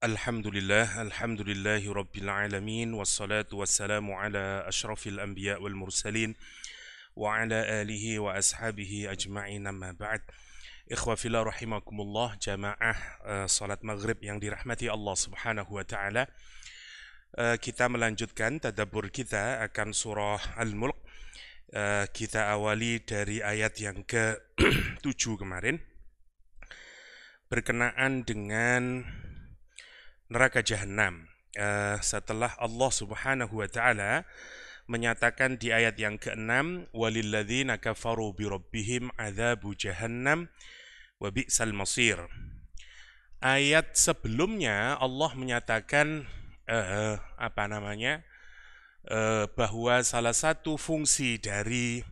Alhamdulillahi Rabbil Alamin wassalatu wassalamu ala ashrafil anbiya wal mursalin wa ala alihi wa ashabihi ajma'in amma ba'd. Ikhwa fillah rahimakumullah, jamaah salat maghrib yang dirahmati Allah subhanahu wa ta'ala. Kita melanjutkan tadabbur kita akan surah Al-Mulk. Kita awali dari ayat yang ke-7 kemarin, berkenaan dengan neraka jahanam. Setelah Allah subhanahu wa ta'ala menyatakan di ayat yang ke-6, walilladzina kafaru birabbihim adzabu jahannam wa bi'sal masir. Ayat sebelumnya Allah menyatakan bahwa salah satu fungsi dari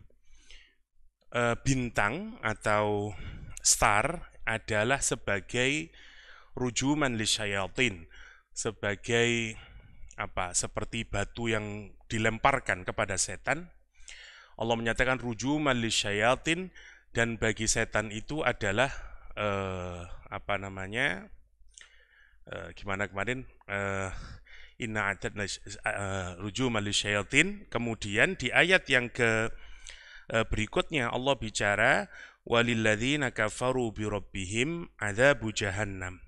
bintang atau star adalah sebagai rujuman lisyayatin, sebagai seperti batu yang dilemparkan kepada setan. Allah menyatakan rujuman lisyayatin, dan bagi setan itu adalah gimana kemarin, inna a'tadna rujuman lisyayatin. Kemudian di ayat yang berikutnya Allah bicara walilladzina kafaru birabbihim adzabu jahannam.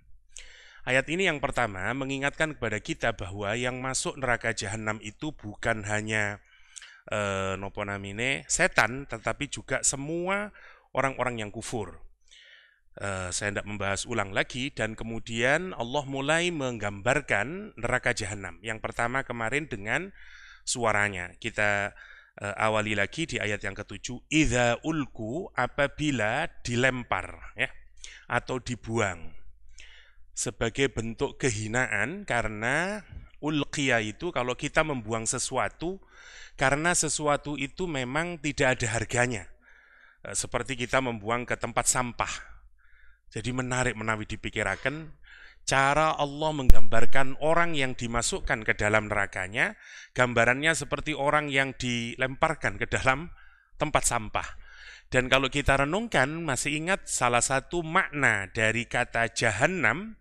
Ayat ini yang pertama mengingatkan kepada kita bahwa yang masuk neraka jahanam itu bukan hanya setan, tetapi juga semua orang-orang yang kufur. Saya tidak membahas ulang lagi, dan kemudian Allah mulai menggambarkan neraka jahanam. Yang pertama kemarin dengan suaranya. Kita awali lagi di ayat yang ke-7, idza ulku, apabila dilempar, ya, atau dibuang, sebagai bentuk kehinaan. Karena ulqiya itu kalau kita membuang sesuatu, karena sesuatu itu memang tidak ada harganya, seperti kita membuang ke tempat sampah. Jadi menarik menawi dipikirakan cara Allah menggambarkan orang yang dimasukkan ke dalam nerakanya. Gambarannya seperti orang yang dilemparkan ke dalam tempat sampah. Dan kalau kita renungkan, masih ingat salah satu makna dari kata jahannam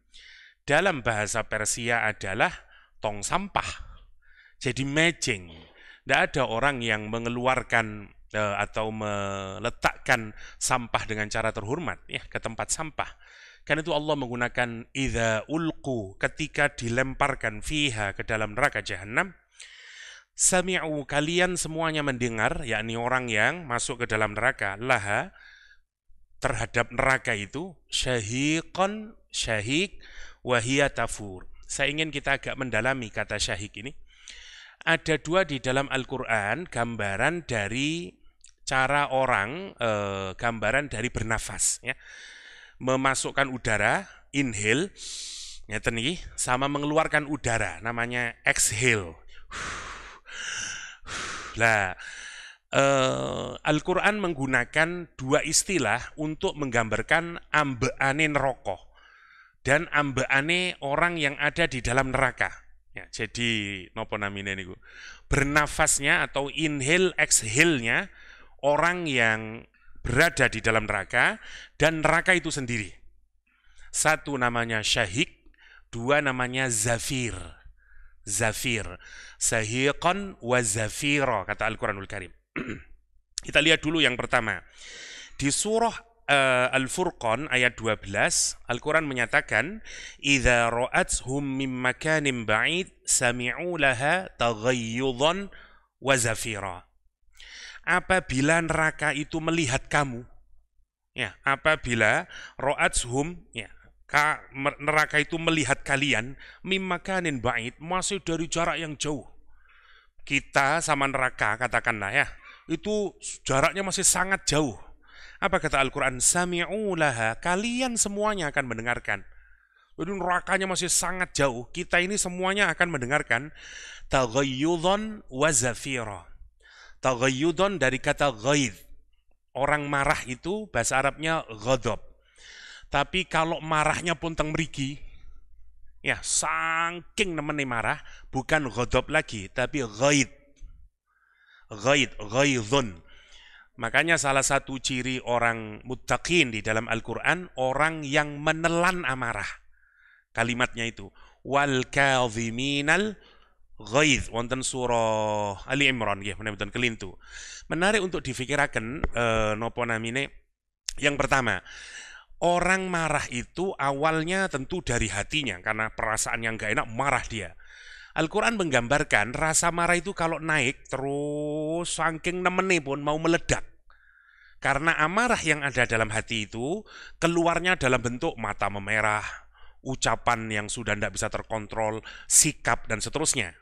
dalam bahasa Persia adalah tong sampah. Jadi mejeng. Tidak ada orang yang mengeluarkan atau meletakkan sampah dengan cara terhormat, ya, ke tempat sampah. Karena itu Allah menggunakan idza ulqu, ketika dilemparkan fiha, ke dalam neraka jahanam. Sami'u, kalian semuanya mendengar, yakni orang yang masuk ke dalam neraka, laha, terhadap neraka itu, syahiqan, syahik, wahia tafur. Saya ingin kita agak mendalami kata syahik ini. Ada dua di dalam Al-Quran gambaran dari cara orang, gambaran dari bernafas, ya. Memasukkan udara, inhale, ngeten iki, sama mengeluarkan udara, namanya exhale. Lah, Al-Quran menggunakan dua istilah untuk menggambarkan ambeane neraka dan ambeane orang yang ada di dalam neraka. Ya, jadi nopo namine niku, bernafasnya atau inhale exhale-nya orang yang berada di dalam neraka dan neraka itu sendiri. Satu namanya syahik, dua namanya zafir. Zafir, sahiqan wa zafira, kata Al-Quranul Karim. Kita lihat dulu yang pertama. Di surah Al-Furqan ayat 12, Al-Quran menyatakan, idza ra'athum min makanin ba'id sami'u laha taghayyudhan wa zafira. Apabila neraka itu melihat kamu, ya, apabila ra'athum, ya, neraka itu melihat kalian, min makanin ba'id, masih dari jarak yang jauh. Kita sama neraka, katakanlah, ya, itu jaraknya masih sangat jauh. Apa kata Al-Quran? Sami'u laha, kalian semuanya akan mendengarkan. Jadi nerakanya masih sangat jauh, kita ini semuanya akan mendengarkan. Taghayyudhan wa zafira. Taghayyudhan dari kata ghaidh. Orang marah itu bahasa Arabnya ghadab. Tapi kalau marahnya pun teng mriki, ya, saking nemene marah, bukan ghadab lagi, tapi ghaidh. Ghaidhun. Makanya salah satu ciri orang muttaqin di dalam Al-Quran, orang yang menelan amarah. Kalimatnya itu, wal kadhiminal ghaidh wonten surah Ali Imran nggih menawi mboten kelintu. Menarik untuk difikiraken napa namine. Yang pertama, orang marah itu awalnya tentu dari hatinya karena perasaan yang gak enak marah dia. Al-Quran menggambarkan rasa marah itu kalau naik terus saking nemene pun mau meledak. Karena amarah yang ada dalam hati itu keluarnya dalam bentuk mata memerah, ucapan yang sudah tidak bisa terkontrol, sikap dan seterusnya.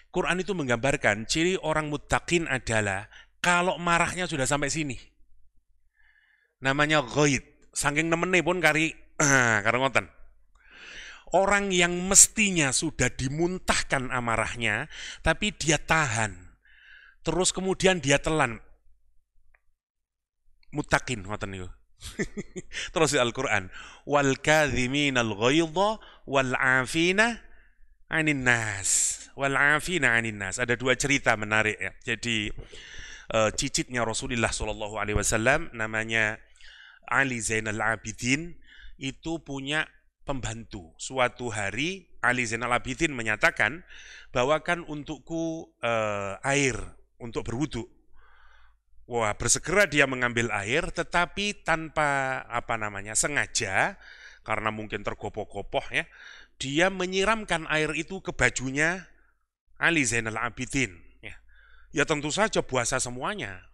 Quran itu menggambarkan ciri orang muttaqin adalah kalau marahnya sudah sampai sini. Namanya ghaid, saking nemene pun kari ngoten. Orang yang mestinya sudah dimuntahkan amarahnya, tapi dia tahan. Terus kemudian dia telan. Muttaqin ngoten niku. Terus di Al-Qur'an, wal kadhiminal ghaidha wal 'afina 'anil nas. Wal 'afina 'anil nas. Ada dua cerita menarik ya. Jadi cicitnya Rasulullah sallallahu alaihi wasallam namanya Ali Zainal Abidin itu punya pembantu. Suatu hari Ali Zainal Abidin menyatakan, bawakan untukku air untuk berwudu. Wah, bersegera dia mengambil air, tetapi tanpa sengaja, karena mungkin tergopoh-gopoh ya, dia menyiramkan air itu ke bajunya Ali Zainal Abidin. Ya tentu saja basah semuanya,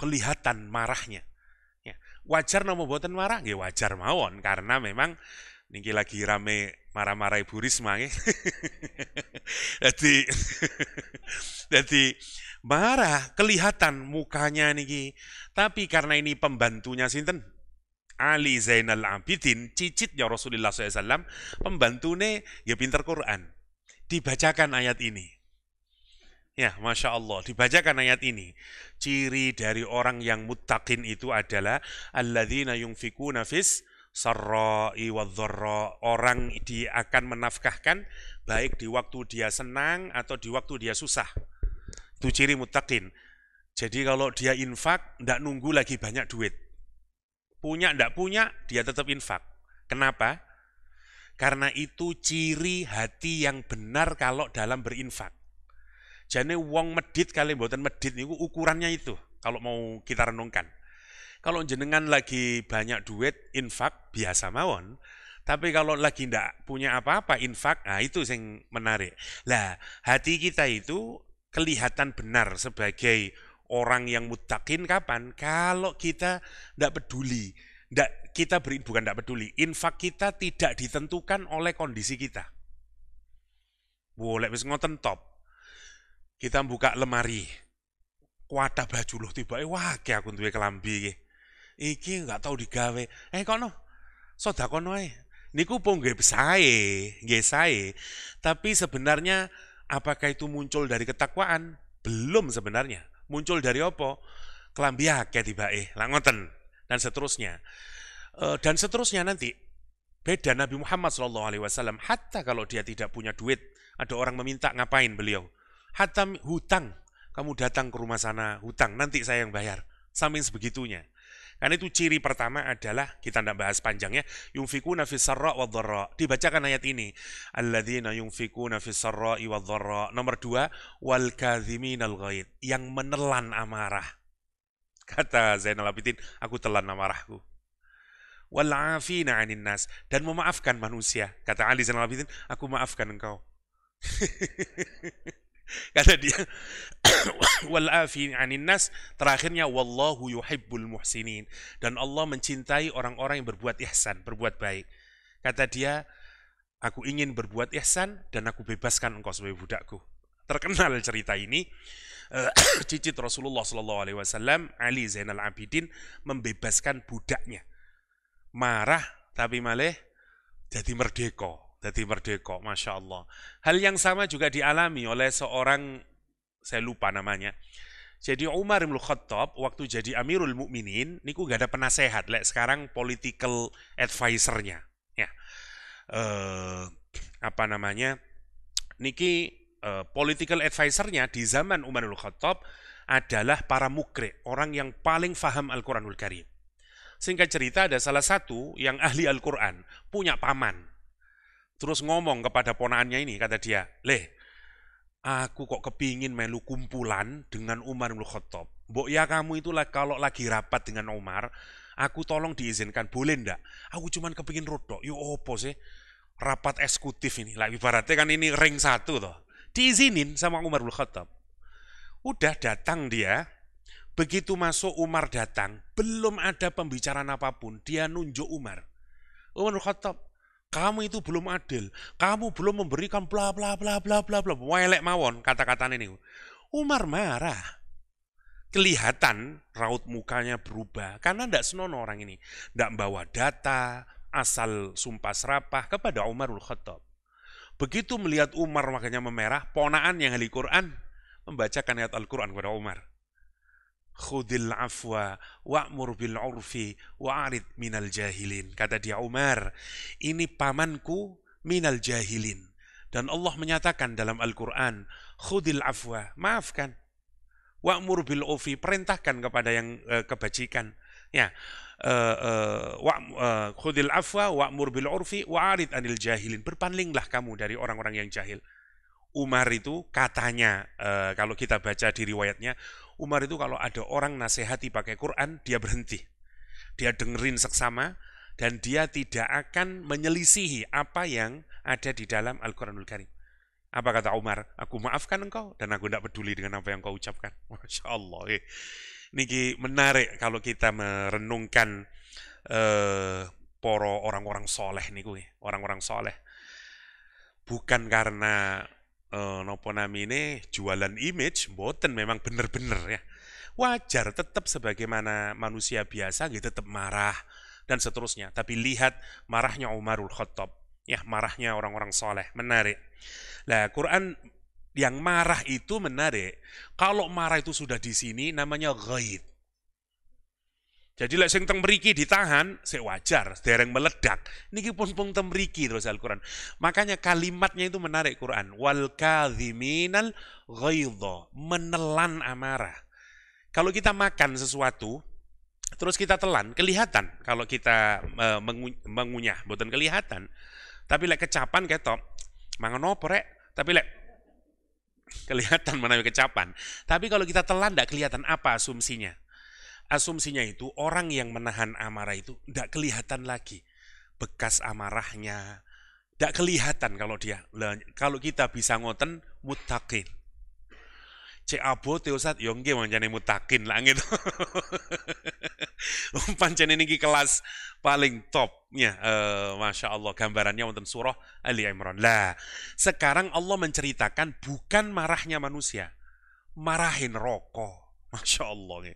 kelihatan marahnya. Ya, wajar nama boten marah, ya wajar mawon, karena memang niki lagi rame marah-marah Ibu Risma ya. Jadi marah, kelihatan mukanya niki. Tapi karena ini pembantunya sinten? Ali Zainal Abidin, cicitnya Rasulullah SAW, pembantune ya pinter Quran. Dibacakan ayat ini. Ya, Masya Allah, dibacakan ayat ini. Ciri dari orang yang muttaqin itu adalah alladzina yunfikuna fis sarra'i wadh-dharra. Orang dia akan menafkahkan baik di waktu dia senang atau di waktu dia susah. Itu ciri muttaqin. Jadi kalau dia infak, tidak nunggu lagi banyak duit. Punya, tidak punya, dia tetap infak. Kenapa? Karena itu ciri hati yang benar kalau dalam berinfak. Jadi wong medit kali mboten medit niku ukurannya itu kalau mau kita renungkan. Kalau jenengan lagi banyak duit infak biasa mawon, tapi kalau lagi ndak punya apa-apa infak, nah itu yang menarik. Lah, hati kita itu kelihatan benar sebagai orang yang muttaqin kapan? Kalau kita ndak peduli, bukan ndak peduli, infak kita tidak ditentukan oleh kondisi kita. Boleh wis ngoten top. Kita buka lemari, kuada baju loh tiba, wah kayak aku duwe kelambi iki nggak tahu digawe, kono, sodakono niku pun nggih sae, tapi sebenarnya apakah itu muncul dari ketakwaan? Belum sebenarnya, muncul dari apa? Kelambi akeh tiba lah ngoten dan seterusnya, nanti beda Nabi Muhammad SAW. Hatta kalau dia tidak punya duit, ada orang meminta ngapain beliau? Hatta hutang, kamu datang ke rumah sana, hutang, nanti saya yang bayar. Sampai sebegitunya. Karena itu ciri pertama adalah, kita tidak bahas panjangnya, yunfikuna fis sarra' wa dharra. Dibacakan ayat ini. Alladzina yunfikuna fis sarra'i wa dharra. Nomor 2, wal kadhiminal ghaidh. Yang menelan amarah. Kata Zainal Abidin, aku telan amarahku. Wal 'afina 'anil nas. Dan memaafkan manusia. Kata Ali Zainal Abidin, aku maafkan engkau. Kata dia wal afin 'anil nas, terakhirnya wallahu yuhibbul muhsinin, dan Allah mencintai orang-orang yang berbuat ihsan, berbuat baik. Kata dia, aku ingin berbuat ihsan dan aku bebaskan engkau sebagai budakku. Terkenal cerita ini, cicit Rasulullah SAW, Ali Zainal Abidin, membebaskan budaknya. Marah tapi malah jadi merdeka. Masya Allah. Hal yang sama juga dialami oleh seorang, saya lupa namanya. Jadi Umar bin Khattab waktu jadi Amirul Mukminin, niku gak ada penasehat, sekarang political advisor-nya. Ya. Political advisor-nya di zaman Umar bin Khattab adalah para mukri, orang yang paling faham Al-Quranul Karim. Singkat cerita, ada salah satu yang ahli Al-Quran, punya paman. Terus ngomong kepada ponaannya ini, kata dia, "Leh, aku kok kepingin melu kumpulan dengan Umar bin Khattab. Mbok ya kamu itu kalau lagi rapat dengan Umar, aku tolong diizinkan, boleh ndak? Aku cuman kepingin rodok." Yo opo sih? Rapat eksekutif ini, lah ibaratnya kan ini ring satu toh. Diizinin sama Umar bin Khattab. Udah datang dia, begitu masuk Umar datang, belum ada pembicaraan apapun, dia nunjuk Umar. Umar bin Khattab, kamu itu belum adil, kamu belum memberikan bla bla bla bla bla bla, welek mawon kata-kata ini. Umar marah, kelihatan raut mukanya berubah, karena tidak senonoh orang ini, tidak bawa data, asal sumpah serapah kepada Umar bin Khattab. Begitu melihat Umar makanya memerah, ponaan yang ahli Quran membacakan ayat Al-Quran kepada Umar. Khudil afwa wa'mur bil urfi wa'arid minal jahilin. Kata dia, Umar, ini pamanku minal jahilin. Dan Allah menyatakan dalam Al-Quran, khudil afwa, maafkan. Wa'mur bil urfi, perintahkan kepada yang kebajikan. Ya, khudil afwa wa'mur bil urfi wa'arid anil jahilin. Berpalinglah kamu dari orang-orang yang jahil. Umar itu katanya, kalau kita baca di riwayatnya, Umar itu kalau ada orang nasihati pakai Quran, dia berhenti. Dia dengerin seksama, dan dia tidak akan menyelisihi apa yang ada di dalam Al-Quranul Karim. Apa kata Umar? Aku maafkan engkau, dan aku tidak peduli dengan apa yang kau ucapkan. Masya Allah. Ini menarik kalau kita merenungkan poro orang-orang soleh nih, orang-orang soleh. Bukan karena nopo namine jualan image, mboten, memang bener-bener ya. Wajar, tetap sebagaimana manusia biasa, gitu, tetap marah dan seterusnya. Tapi lihat marahnya Umarul Khattab, ya, marahnya orang-orang soleh, menarik. Nah, Quran yang marah itu menarik. Kalau marah itu sudah di sini, namanya ghaid. Jadi lek sing teng mriki ditahan, sik wajar, dereng meledak. Niki pun teng mriki terus Al-Qur'an. Makanya kalimatnya itu menarik Quran. Wal kadhiminal ghaidha, menelan amarah. Kalau kita makan sesuatu, terus kita telan, kelihatan kalau kita mengunyah, mboten kelihatan. Tapi lek kecapan ketok, mangan opo rek? Tapi lek kelihatan menawi kecapan. Tapi kalau kita telan ndak kelihatan, apa asumsinya? Asumsinya itu orang yang menahan amarah itu tidak kelihatan lagi bekas amarahnya, tidak kelihatan kalau dia. Kalau kita bisa ngoten mutakin, cek abo teosat yongge mancane mutakin lah gitu. Pancen ini kelas paling topnya, masya Allah, gambarannya wonten surah Ali Imran. Lah, sekarang Allah menceritakan bukan marahnya manusia, marahin rokok. Masya Allah.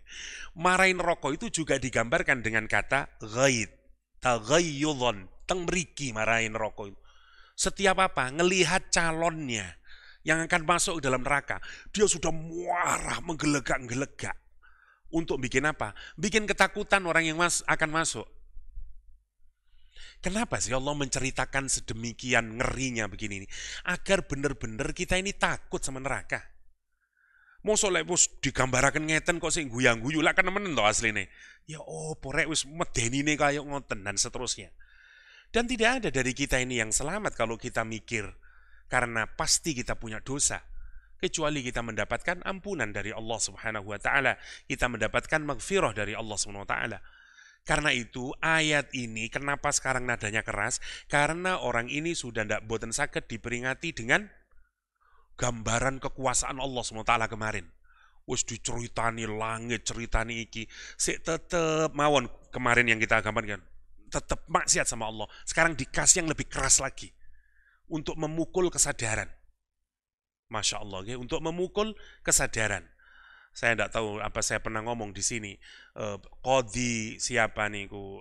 Marahin rokok itu juga digambarkan dengan kata ghaid, taghayyudhan, teng mriki marahin rokok itu. Setiap apa? Ngelihat calonnya yang akan masuk ke dalam neraka, dia sudah marah, menggelegak-gelegak. Untuk bikin apa? Bikin ketakutan orang yang akan masuk. Kenapa sih Allah menceritakan sedemikian ngerinya begini ini? Agar benar-benar kita ini takut sama neraka. Mosok lek wis digambaraken ngeten kok sing guyang-guyu lak kan nemen to asline. Ya opo rek wis medenine kaya ngoten dan seterusnya. Dan tidak ada dari kita ini yang selamat kalau kita mikir, karena pasti kita punya dosa. Kecuali kita mendapatkan ampunan dari Allah Subhanahu wa taala, kita mendapatkan maghfirah dari Allah Subhanahu wa taala. Karena itu ayat ini kenapa sekarang nadanya keras? Karena orang ini sudah ndak boten saged diperingati dengan gambaran kekuasaan Allah SWT kemarin. Wis diceritani langit, ceritani iki, sik tetep mawon kemarin yang kita gambarkan, tetep maksiat sama Allah. Sekarang dikasih yang lebih keras lagi untuk memukul kesadaran. Masya Allah, ya, untuk memukul kesadaran. Saya tidak tahu apa saya pernah ngomong di sini. Qadhi siapa niku,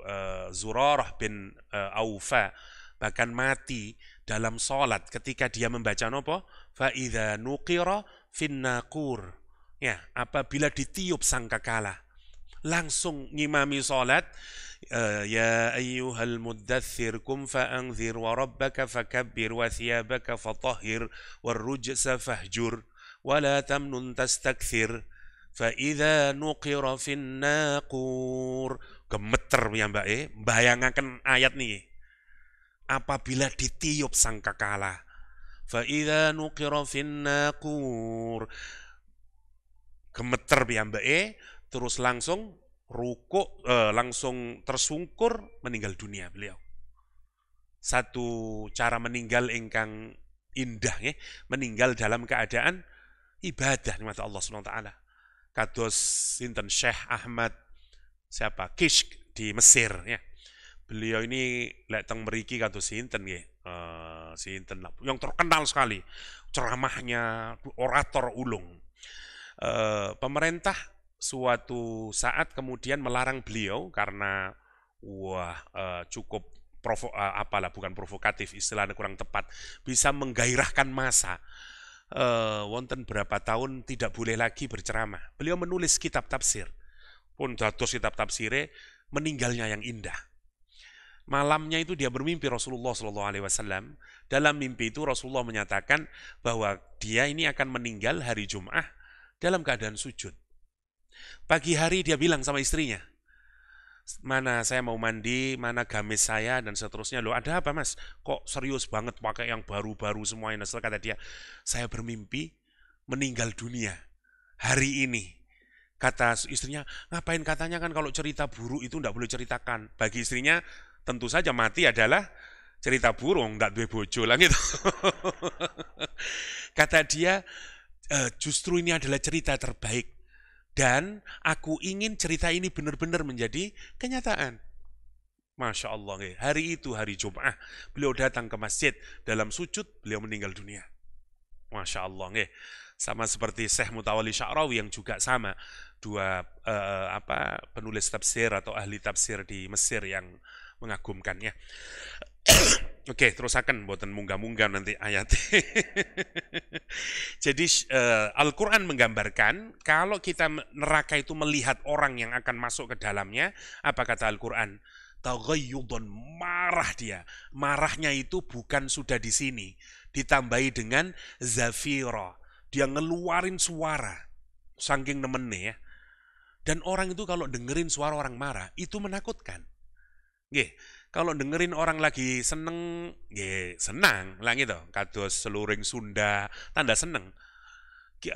Zurarah bin Aufa, bahkan mati dalam sholat ketika dia membaca nopo fa'idha nuqira fin naqur, ya, apabila ditiup sangkakala, langsung ngimami sholat, ya ayyuhal muddathir kum fa'anzir wa rabbaka fakabbir wa thiyabaka fatahhir war rujsa fahjur wa la tamnun tastakthir fa'idha nuqira fin naqur. Gemeter ya mbak, bayangaken ayat nih. apabila ditiup sangkakala. Fa idza nuqira fin naqur, gemeter piyambake, terus langsung rukuk, langsung tersungkur meninggal dunia beliau. Satu cara meninggal ingkang indah ya, meninggal dalam keadaan ibadah nikmat Allah Subhanahu wa taala. Kados sinten Syekh Ahmad siapa? Kishk di Mesir ya. Beliau ini lek teng mriki kados sinten nggih. Sinten yang terkenal sekali ceramahnya, orator ulung. Pemerintah suatu saat kemudian melarang beliau karena cukup bukan provokatif, istilahnya kurang tepat, bisa menggairahkan massa. Wonten berapa tahun tidak boleh lagi berceramah. Beliau menulis kitab tafsir. Pun dados kitab tafsire meninggalnya yang indah. Malamnya itu dia bermimpi Rasulullah SAW. Dalam mimpi itu Rasulullah menyatakan bahwa dia ini akan meninggal hari Jum'ah dalam keadaan sujud. Pagi hari dia bilang sama istrinya, mana saya mau mandi, mana gamis saya, dan seterusnya. Loh, ada apa mas? Kok serius banget pakai yang baru-baru semuanya? Nah, kata dia, saya bermimpi meninggal dunia hari ini. Kata istrinya, ngapain? Katanya kan kalau cerita buruk itu tidak boleh ceritakan. Bagi istrinya, tentu saja mati adalah cerita burung, tidak duwe bojo lah gitu. Kata dia, justru ini adalah cerita terbaik. Dan aku ingin cerita ini benar-benar menjadi kenyataan. Masya Allah, hari itu, hari Jum'ah, beliau datang ke masjid, dalam sujud, beliau meninggal dunia. Masya Allah, sama seperti Syekh Mutawalli Sya'rawi yang juga sama, dua penulis tafsir atau ahli tafsir di Mesir yang mengagumkannya. Oke, terusakan buatan munggah-munggah nanti ayat. Jadi Al-Quran menggambarkan kalau kita neraka itu melihat orang yang akan masuk ke dalamnya, apa kata Al-Quran? Taghayyudan, marah dia. Marahnya itu bukan sudah di sini, ditambahi dengan zafira. Dia ngeluarin suara, saking nemennya ya. Dan orang itu kalau dengerin suara orang marah, itu menakutkan. Kalau dengerin orang lagi seneng, senang lah gitu. Kados seluring Sunda, tanda seneng.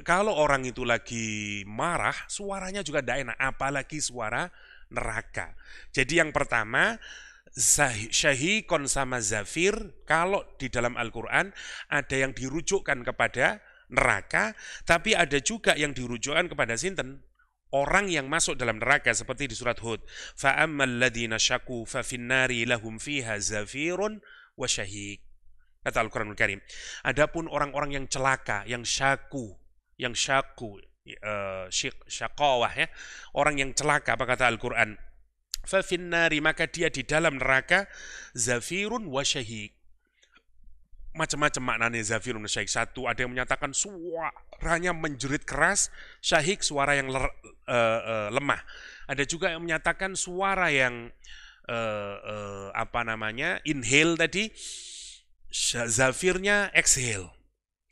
Kalau orang itu lagi marah, suaranya juga tidak enak, apalagi suara neraka. Jadi yang pertama, syahikon sama zafir, kalau di dalam Al-Quran ada yang dirujukkan kepada neraka, tapi ada juga yang dirujukkan kepada sinten? Orang yang masuk dalam neraka seperti di surat Hud. Fa'ammal ladzina syaku fa finnari lahum fiha zafirun wa syahik. Kata Al-Qur'anul Karim. Adapun orang-orang yang celaka, yang syaku, syaqawah ya. Orang yang celaka, apa kata Al-Qur'an? Fa finnari, maka dia di dalam neraka zafirun wa syahik. Macam-macam maknanya zafirun syahik. Satu, ada yang menyatakan suaranya menjerit keras, syahik suara yang lemah. Ada juga yang menyatakan suara yang inhale tadi, zafirnya exhale.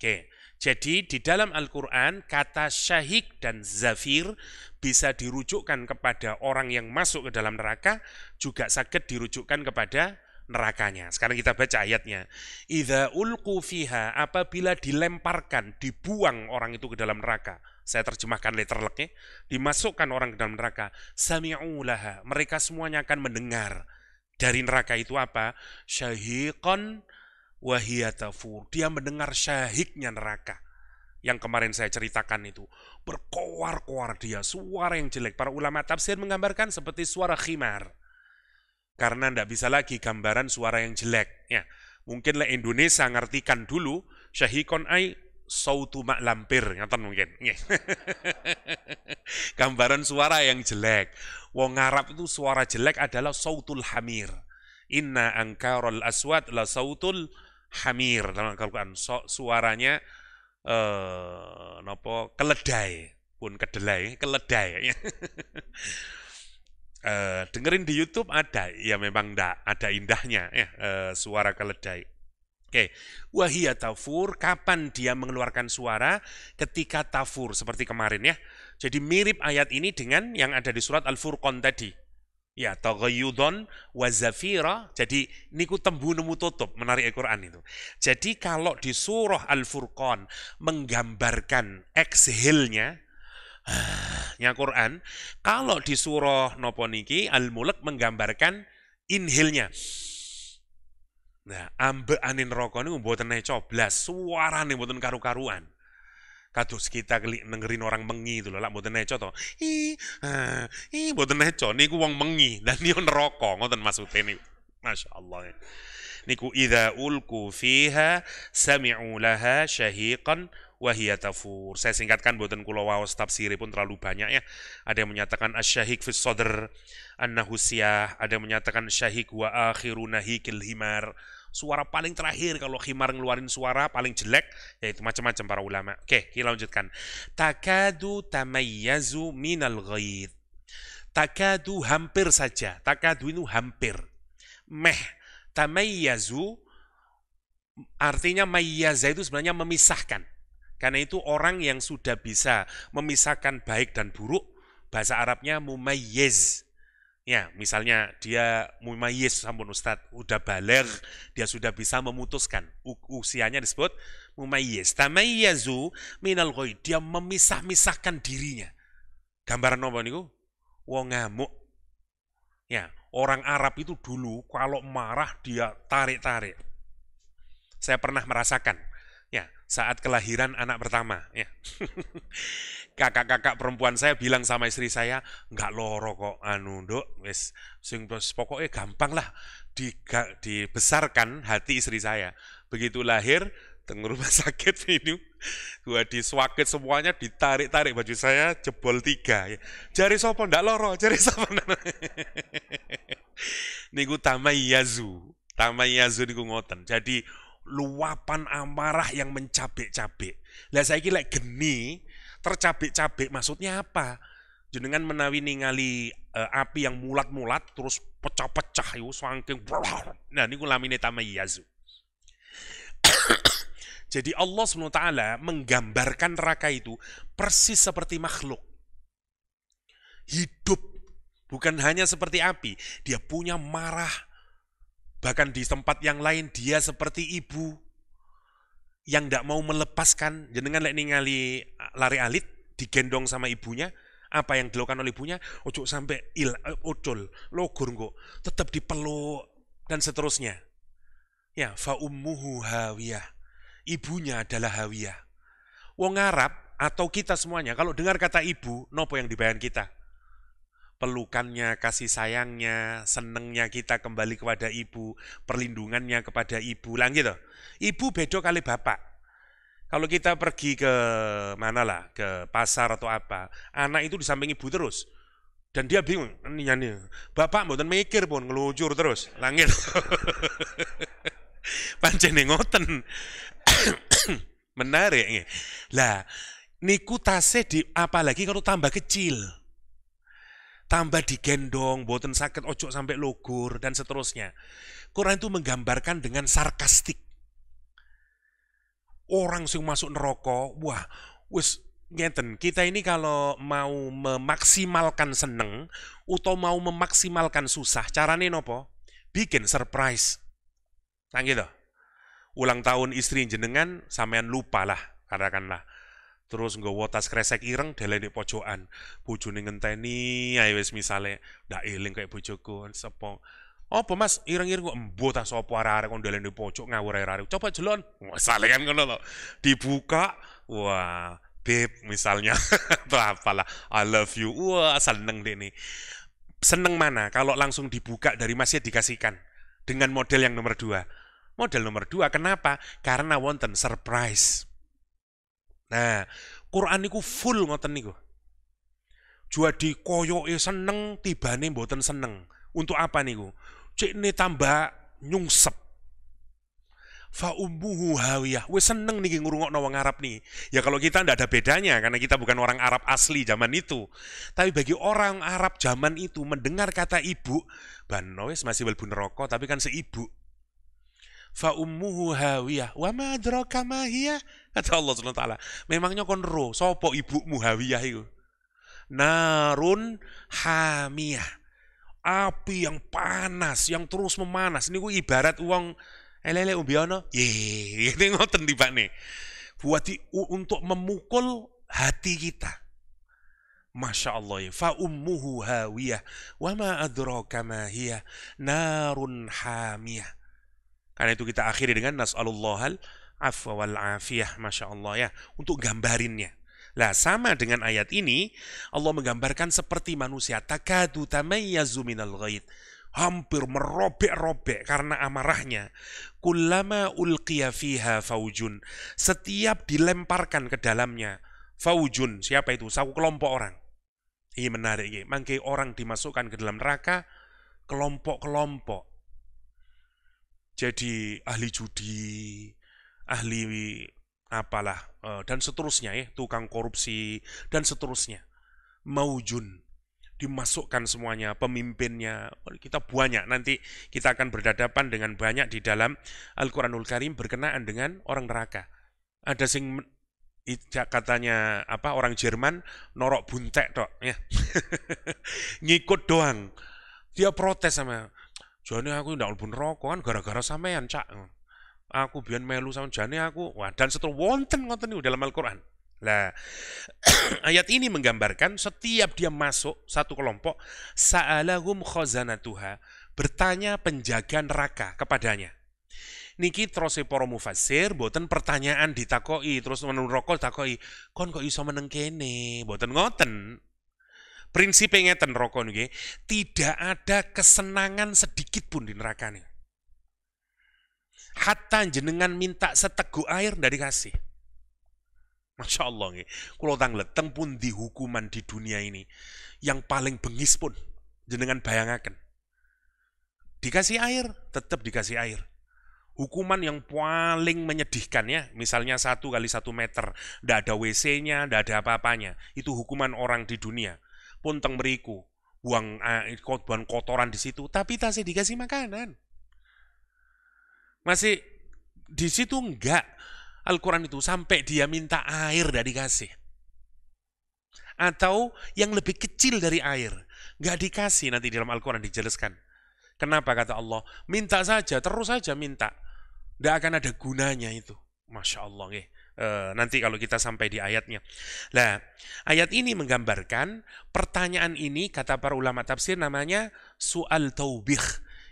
Oke. Jadi di dalam Al-Quran kata syahik dan zafir bisa dirujukkan kepada orang yang masuk ke dalam neraka, juga sakit dirujukkan kepada nerakanya. Sekarang kita baca ayatnya. Idza ulqu fiha, apabila dilemparkan, dibuang orang itu ke dalam neraka. Saya terjemahkan letterleknya. Dimasukkan orang ke dalam neraka. Sami'u laha, mereka semuanya akan mendengar. Dari neraka itu apa? Syahiqan wa hiya tafur. Dia mendengar syahiknya neraka. Yang kemarin saya ceritakan itu. Berkoar-koar dia, suara yang jelek. Para ulama tafsir menggambarkan seperti suara khimar. Karena tidak bisa lagi gambaran suara yang jelek. Ya, mungkinlah Indonesia ngartikan dulu syahikon ai sautu mak lampir, ngaten mungkin. Gambaran suara yang jelek. Wong Arab itu suara jelek adalah sautul hamir. Inna angkarul aswad la sautul hamir. Dalam Al-Quran suaranya keledai, pun kedelai, keledai. Dengerin di YouTube ada, ya memang ada indahnya ya, suara keledai. Oke, wahia tafur, kapan dia mengeluarkan suara? Ketika tafur, seperti kemarin ya. Jadi mirip ayat ini dengan yang ada di surat Al-Furqan tadi. Ya, taghayyudon wa zafira. Jadi niku tembu nemu tutup menarik Al-Qur'an itu. Jadi kalau di surah Al-Furqan menggambarkan exhale-nya ya Quran, kalau di surah nopo niki Al-Mulk menggambarkan inhale-nya. Nah, ambekane neraka niku mboten coblas, suarane mboten karu-karuan. Kados kita dengerin orang mengi itu lho, lak mboten neco to. Mboten neco niku wong mengi dan niku neraka ngoten maksude niku. Masyaallah. Niku idza ulku fiha sami'u laha syahiqan wa hiya tafur. Saya singkatkan mboten kula waos tafsiripun terlalu banyak ya. Ada yang menyatakan asyahiq fis sadr annahu siyah, ada yang menyatakan syahiq wa akhiru nahikil himar. Suara paling terakhir kalau khimar ngeluarin suara paling jelek, yaitu macam-macam para ulama. Oke, kita lanjutkan. Takadu tamayyazu minal ghaid. Takadu hampir saja. Takadu itu hampir. Meh. Tamayyazu artinya mayyaza itu sebenarnya memisahkan. Karena itu orang yang sudah bisa memisahkan baik dan buruk, bahasa Arabnya mumayyiz. Ya, misalnya dia mumayyiz sampun Ustadz, udah baligh, dia sudah bisa memutuskan. Usianya disebut mumayyiz. Tamayyazu minal ghaid, dia memisah-misahkan dirinya. Gambaran apa niku? Wong ngamuk. Ya, orang Arab itu dulu kalau marah dia tarik-tarik. Saya pernah merasakan, ya, saat kelahiran anak pertama, ya. Kakak-kakak perempuan saya bilang sama istri saya, nggak loro kok, nduk, wis sing pokoknya gampang lah, dibesarkan hati istri saya. Begitu lahir, teng rumah sakit ini, gua diswakit semuanya, ditarik-tarik baju saya, jebol 3. Ya. Jari sopo ndak loro, jari sopo ndak. Niku tamayyazu niku ngoten. Jadi luapan amarah yang mencabik-cabik. Lah saiki lek geni tercabik-cabik maksudnya apa? Jenengan menawi ningali api yang mulat-mulat terus pecah-pecah iku saking. Nah niku lamine tamayyazu. Jadi Allah SWT menggambarkan neraka itu persis seperti makhluk. Hidup. Bukan hanya seperti api. Dia punya marah. Bahkan di tempat yang lain dia seperti ibu yang tidak mau melepaskan. Jenengan lek ningali lari alit digendong sama ibunya, apa yang dilakukan oleh ibunya? Ojo sampai ucul, logur kok, tetap dipeluk dan seterusnya. Ya, fa ummuhu hawiyah. Ibunya adalah hawiyah. Wong Arab atau kita semuanya kalau dengar kata ibu, nopo yang dibayang kita? Pelukannya, kasih sayangnya, senengnya kita kembali kepada ibu, perlindungannya kepada ibu, lah gitu. Ibu beda kali bapak. Kalau kita pergi ke mana lah, ke pasar atau apa, anak itu di samping ibu terus. Dan dia bingung, nih, bapak mboten mikir pun ngelucur terus, langit. Pancen ngoten. Menarik nih. Lah, niku tasih di apalagi kalau tambah kecil. Tambah digendong, boten sakit, ojo sampai logur, dan seterusnya. Quran itu menggambarkan dengan sarkastik. Orang sing masuk neraka, wah, wis ngeten. Kita ini kalau mau memaksimalkan seneng, atau mau memaksimalkan susah, carane nopo? Bikin surprise. Nah gitu. Ulang tahun istri jenengan, sampean lupa lah, katakanlah. Terus nggawa tas kresek ireng deleni pojokan. Bojone ngenteni ae wis misale ndak eling kayak bojoku sepo. Apa Mas, ireng-ireng kok embo ta sapa arek-arek kon deleni pojok ngawur arek. Coba jelon. Misale kan ngono lho. Dibuka, wah, babe misalnya atau apalah, I love you. Wah, seneng deh nih. Seneng mana kalau langsung dibuka dari masjid dikasihkan dengan model yang nomor 2. Model nomor 2 kenapa? Karena wonten surprise. Nah, Quran niku full ngoten niku. Jadi koyoke seneng, tibane mboten seneng. Untuk apa niku? Cikne tambah nyungsep. Fa ummuhu hawiyah. Wis seneng niki ngrungokno wong Arab nih. Ya kalau kita ndak ada bedanya karena kita bukan orang Arab asli zaman itu. Tapi bagi orang Arab zaman itu mendengar kata ibu, bano wis masih mlebu neraka tapi kan seibu. Fa ummuhu hawiyah wa ma adraka ma hiya, kata Allah Subhanahu wa taala. Memangnya kon ro sapa ibumu hawiyah iku? Narun hamiyah. Api yang panas, yang terus memanas. Ini ibarat uang elele umbiono. Ye, ini ngoten tibane. Untuk memukul hati kita. Masya Allah ya. Fa ummuhu hawiyah. Wa ma adraka ma hiya. Narun hamiyah. Karena itu kita akhiri dengan nas'alullahal afwa wal afiyah. Masya Allah ya. Untuk gambarinnya. Lah sama dengan ayat ini, Allah menggambarkan seperti manusia, takadu tamayyazu minal ghaid, hampir merobek-robek karena amarahnya. Kullama ulqiya fiha faujun, setiap dilemparkan ke dalamnya, faujun, siapa itu? Satu kelompok orang. Ini menarik ya, mangke orang dimasukkan ke dalam neraka, kelompok-kelompok. Jadi ahli judi, ahli apalah, dan seterusnya ya, tukang korupsi, dan seterusnya. Maujun, dimasukkan semuanya, pemimpinnya, kita banyak, nanti kita akan berhadapan dengan banyak di dalam Al-Quranul Karim berkenaan dengan orang neraka. Ada sing katanya apa orang Jerman norok buntek tok ya. Ngikut doang. Dia protes sama, "Jane aku ndak mlebu neraka kan gara-gara sampean, Cak. Aku biyen melu sama jane aku." Wah, dan seterusnya wonten ngoten niku dalam Al-Qur'an. Lah, ayat ini menggambarkan setiap dia masuk satu kelompok, sa'alahum khazanatuha, bertanya penjaga neraka kepadanya. Niki terus para mufassir, boten pertanyaan ditakoi, terus neraka takoi, kon kok iso meneng kene? Boten ngoten. Prinsipnya ngeten neraka niki, tidak ada kesenangan sedikit pun di neraka nih. Hatta jenengan minta seteguk air dari kasih. Masya Allah nih. Kalau tangleteng pun di hukuman di dunia ini, yang paling bengis pun jenengan bayangaken. Dikasih air, tetap dikasih air. Hukuman yang paling menyedihkan ya, misalnya 1 kali 1 meter, ndak ada WC-nya, ndak ada apa-apanya. Itu hukuman orang di dunia. Pun teng meriku, buang kotoran di situ, tapi tasih dikasih makanan. Masih di situ enggak. Al-Quran itu sampai dia minta air dari kasih. Atau yang lebih kecil dari air. Enggak dikasih, nanti dalam Al-Quran dijelaskan. Kenapa kata Allah? Minta saja, terus saja minta. Enggak akan ada gunanya itu. Masya Allah. Nanti kalau kita sampai di ayatnya. Nah, ayat ini menggambarkan pertanyaan ini, kata para ulama tafsir namanya su'al taubih.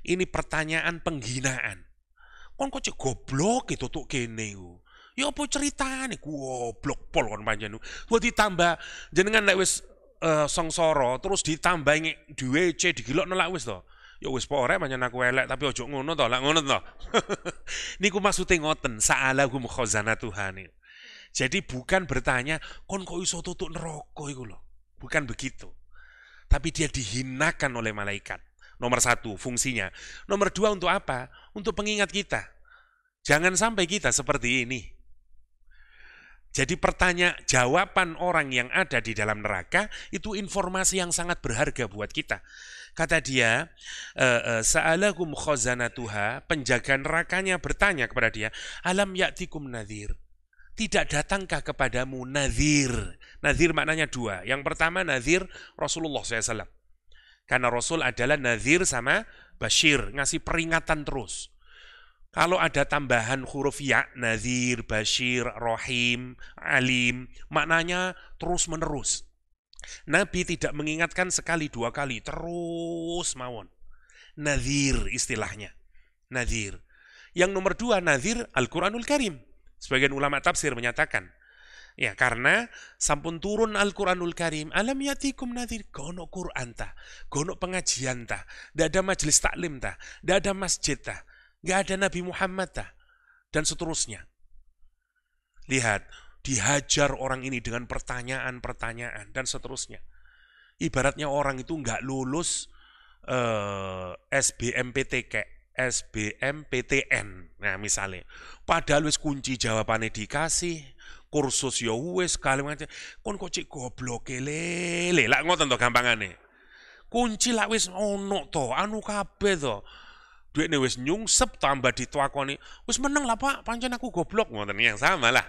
Ini pertanyaan penghinaan. Kon kok cek goblok gitu tuh kene ku. Ya apa ceritane goblok pol kon panjenengan. Buat ditambah jenengan lek wis sengsara terus ditambah duwe C digilokno lak wis to. Ya wis pore panjenengan aku elek tapi ojo ngono to, lak ngono to. Niku maksude ngoten, sa'alahum khazanatuhan. Jadi bukan bertanya kon kok iso tutuk neraka iku lho. Bukan begitu. Tapi dia dihinakan oleh malaikat. Nomor 1, fungsinya. Nomor 2, untuk apa? Untuk pengingat kita. Jangan sampai kita seperti ini. Jadi jawaban orang yang ada di dalam neraka, itu informasi yang sangat berharga buat kita. Kata dia, sa'alahum khazanatuha, penjaga nerakanya bertanya kepada dia, alam ya'tikum nadhir. Tidak datangkah kepadamu nadhir? Nadhir maknanya 2. Yang pertama nadhir Rasulullah SAW. Karena Rasul adalah nadhir sama bashir, ngasih peringatan terus. Kalau ada tambahan huruf ya, nadhir, bashir, rohim, alim, maknanya terus menerus. Nabi tidak mengingatkan sekali 2 kali, terus mawon. Nadhir istilahnya. Nadhir. Yang nomor 2, nadhir Al-Quranul Karim. Sebagian ulama tafsir menyatakan, ya karena sampun turun Al-Quranul Karim, alam yatikum nadhir, gono Quran ta, gono pengajian ta, ndak ada majelis taklim ta, ndak ada masjid ta, nggak ada Nabi Muhammad ta, dan seterusnya. Lihat, dihajar orang ini dengan pertanyaan-pertanyaan dan seterusnya. Ibaratnya orang itu nggak lulus SBMPTN, nah misalnya, padahal wis kunci jawabannya dikasih, kursus ya wis kali macam, kon kok cek goblok lele, lah ngoten to gampangane. Kunci lah wis ono to, anu kabeh to. Duitnya wis nyungsep tambah ditwakoni, wis meneng lah Pak, pancen aku goblok ngoten yang sama lah.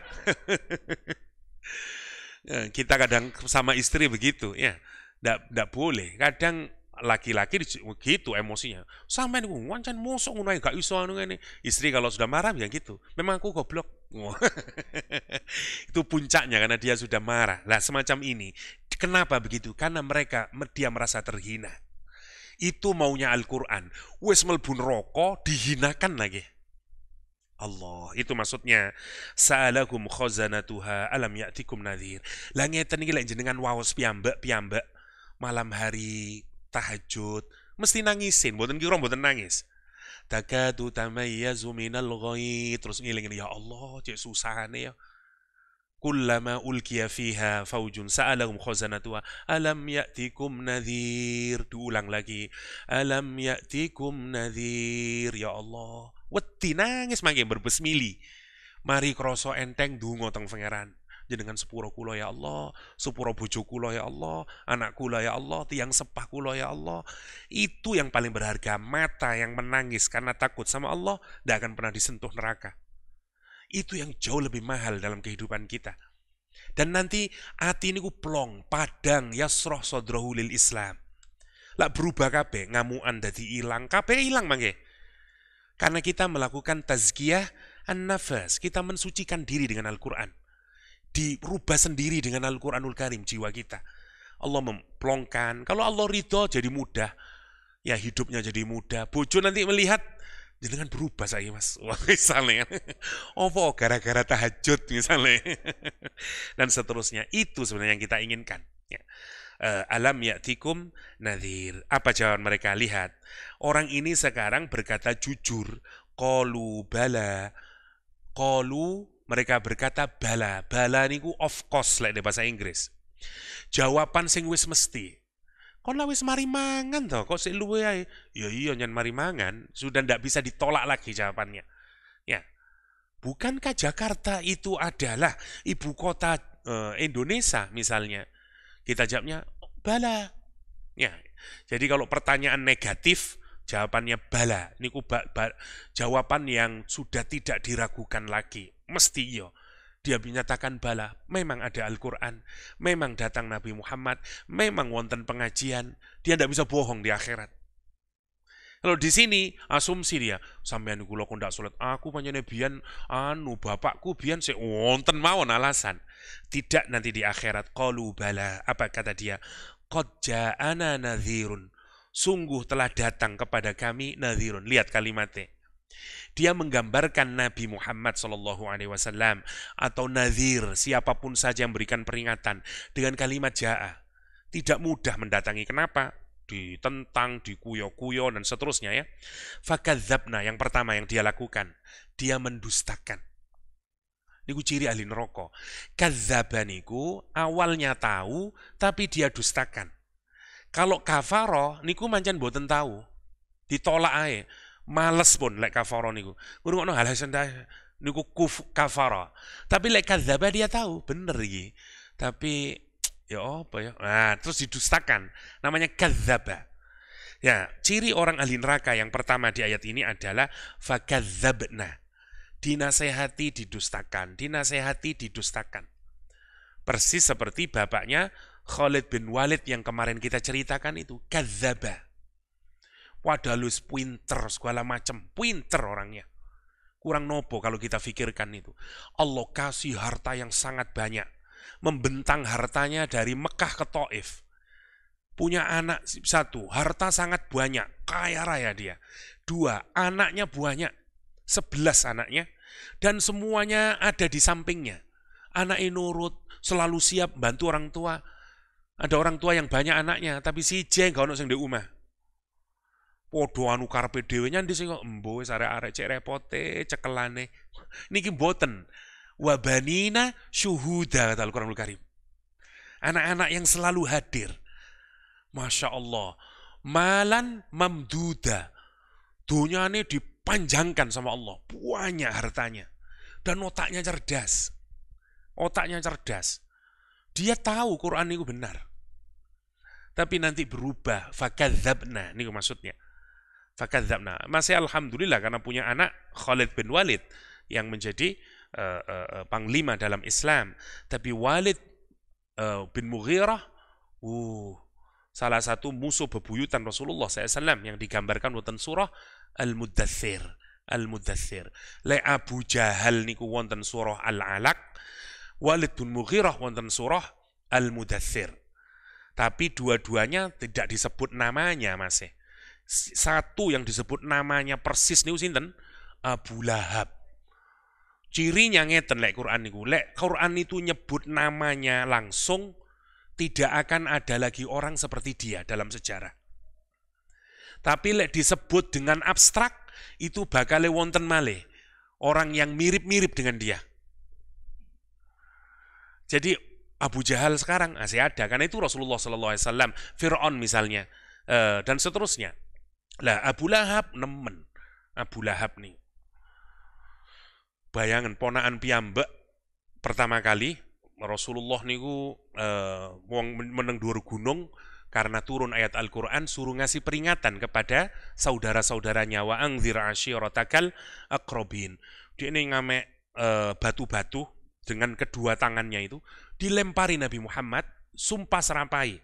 Kita kadang sama istri begitu ya. Ndak boleh. Kadang laki-laki gitu emosinya. Sampai niku wancen mosok ngono ae gak iso anu ngene. Istri kalau sudah marah ya gitu. Memang aku goblok. Itu puncaknya karena dia sudah marah. Lah semacam ini. Kenapa begitu? Karena dia merasa terhina. Itu maunya Al-Qur'an. Wes mlebu neraka dihinakan lagi. Allah, itu maksudnya sa'alakum khazanatuha alam ya'tikum nadhir. Lah ngeten iki lek jenengan waos piyambak malam hari tahajud mesti nangisin, mboten kira mboten nangis. Takadu tamayyazu minal ghaid, terus ngiling ya Allah, cek susahane ya. Kullama ulkiya fiha faujun sa'alahum khazanatuha alam ya'tikum nadhir. Diulang lagi, alam ya'tikum nadhir, ya Allah. Wedi nangis mangke berbesmili. Mari kroso enteng donga teng pangeran. Jenengan sepuro kula ya Allah, sepuro bojo kula ya Allah, anak kula ya Allah, tiang sepah kula ya Allah. Itu yang paling berharga. Mata yang menangis karena takut sama Allah tidak akan pernah disentuh neraka. Itu yang jauh lebih mahal dalam kehidupan kita. Dan nanti hati ini ku plong, padang, yasroh sodrohu lil Islam. Lah berubah kabeh, ngamuan dadi ilang, kabeh ilang mangke. Karena kita melakukan tazkiyah an-nafas, kita mensucikan diri dengan Al-Quran. Dirubah sendiri dengan Al-Quranul Karim jiwa kita. Allah memplongkan, kalau Allah ridho jadi mudah, ya hidupnya jadi mudah. Bojo nanti melihat, jangan berubah saya mas, wah misalnya, apa gara-gara tahajud misalnya, dan seterusnya. Itu sebenarnya yang kita inginkan. Ya. Alam ya'tikum nadhir. Apa jawaban mereka? Lihat, orang ini sekarang berkata jujur. Qalu bala. Qalu, mereka berkata bala. Bala niku of course like di bahasa Inggris. Jawaban sing wis mesti. Kon lah wis mari mangan toh, kok sik luwe ae. Ya iya nyen mari mangan, sudah ndak bisa ditolak lagi jawabannya. Ya. Bukankah Jakarta itu adalah ibu kota Indonesia misalnya? Kita jawabnya bala. Ya. Jadi kalau pertanyaan negatif, jawabannya bala. Niku jawaban yang sudah tidak diragukan lagi. Mesti iya. Dia menyatakan bala. Memang ada Al-Quran. Memang datang Nabi Muhammad. Memang wonten pengajian. Dia tidak bisa bohong di akhirat. Kalau di sini asumsi dia, sampean kula kok ndak salat, aku pancene biyen bapakku biyen sik wonten mawon alasan. Tidak nanti di akhirat. Qalu bala. Apa kata dia? Qad ja'ana nadhirun. Sungguh telah datang kepada kami nadhirun. Lihat kalimatnya. Dia menggambarkan Nabi Muhammad SAW atau nadhir, siapapun saja yang berikan peringatan dengan kalimat ja'a. Tidak mudah mendatangi. Kenapa? Ditentang, dikuyo-kuyo, dan seterusnya ya. Fakadzabna, yang pertama yang dia lakukan, dia mendustakan. Niku ciri ahli neraka. Kadzabaniku awalnya tahu, tapi dia dustakan. Kalau kafaro, niku mancen boten tahu. Ditolak ae. Males pun lek kafaro niku. Ngrungokno hal sendah niku kafara. Tapi lek kadzaba dia tahu, bener iki. Tapi ya apa ya? Nah, terus didustakan. Namanya kadzaba. Ya, ciri orang ahli neraka yang pertama di ayat ini adalah fakadzabna. Dinasehati didustakan, dinasehati didustakan. Persis seperti bapaknya Khalid bin Walid yang kemarin kita ceritakan itu, kadzaba. Padahal pinter segala macam, pinter orangnya. Kurang nopo kalau kita pikirkan itu. Allah kasih harta yang sangat banyak. Membentang hartanya dari Mekah ke Taif. Punya anak satu, harta sangat banyak, kaya raya dia. Dua, anaknya banyak, 11 anaknya. Dan semuanya ada di sampingnya. Anaknya nurut, selalu siap bantu orang tua. Ada orang tua yang banyak anaknya, tapi si jeng gak ono sing di omah. Podo anu karepe dhewe nyandi sing kok embo wis arek-arek cek repote cekelane. Niki mboten. Wa banina syuhuda kata Al-Qur'anul Karim. Anak-anak yang selalu hadir. Masya Allah. Malan mamduda. Dunyane dipanjangkan sama Allah. Banyak hartanya. Dan otaknya cerdas. Otaknya cerdas. Dia tahu Quran itu benar. Tapi nanti berubah. Fakadzabna. Ini maksudnya. Fakadzabna. Masih alhamdulillah karena punya anak Khalid bin Walid yang menjadi panglima dalam Islam. Tapi Walid bin Mughirah, salah satu musuh bebuyutan Rasulullah SAW yang digambarkan wonten surah Al-Muddathir. Al-Muddathir. Le Abu Jahal niku wonten surah Al-Alaq, Walid bin Mughirah wonten surah Al-Muddathir. Tapi dua-duanya tidak disebut namanya, Mas. Satu yang disebut namanya persis niku sinten? Abu Lahab. Cirinya ngeten lek Quran niku. Lek Quran itu nyebut namanya langsung, tidak akan ada lagi orang seperti dia dalam sejarah. Tapi lek disebut dengan abstrak, itu bakal wonten malih orang yang mirip-mirip dengan dia. Jadi Abu Jahal sekarang masih ada, karena itu Rasulullah SAW, Fir'aun misalnya, dan seterusnya. Lah Abu Lahab nemen, Abu Lahab nih. Bayangan ponaan piyambak pertama kali Rasulullah niku wong meneng dhuwur gunung karena turun ayat Al-Qur'an suruh ngasih peringatan kepada saudara-saudaranya, wa anzir ashiratakal aqrabin. Dia ini ngamek batu-batu dengan kedua tangannya itu dilempari Nabi Muhammad, sumpah serampai.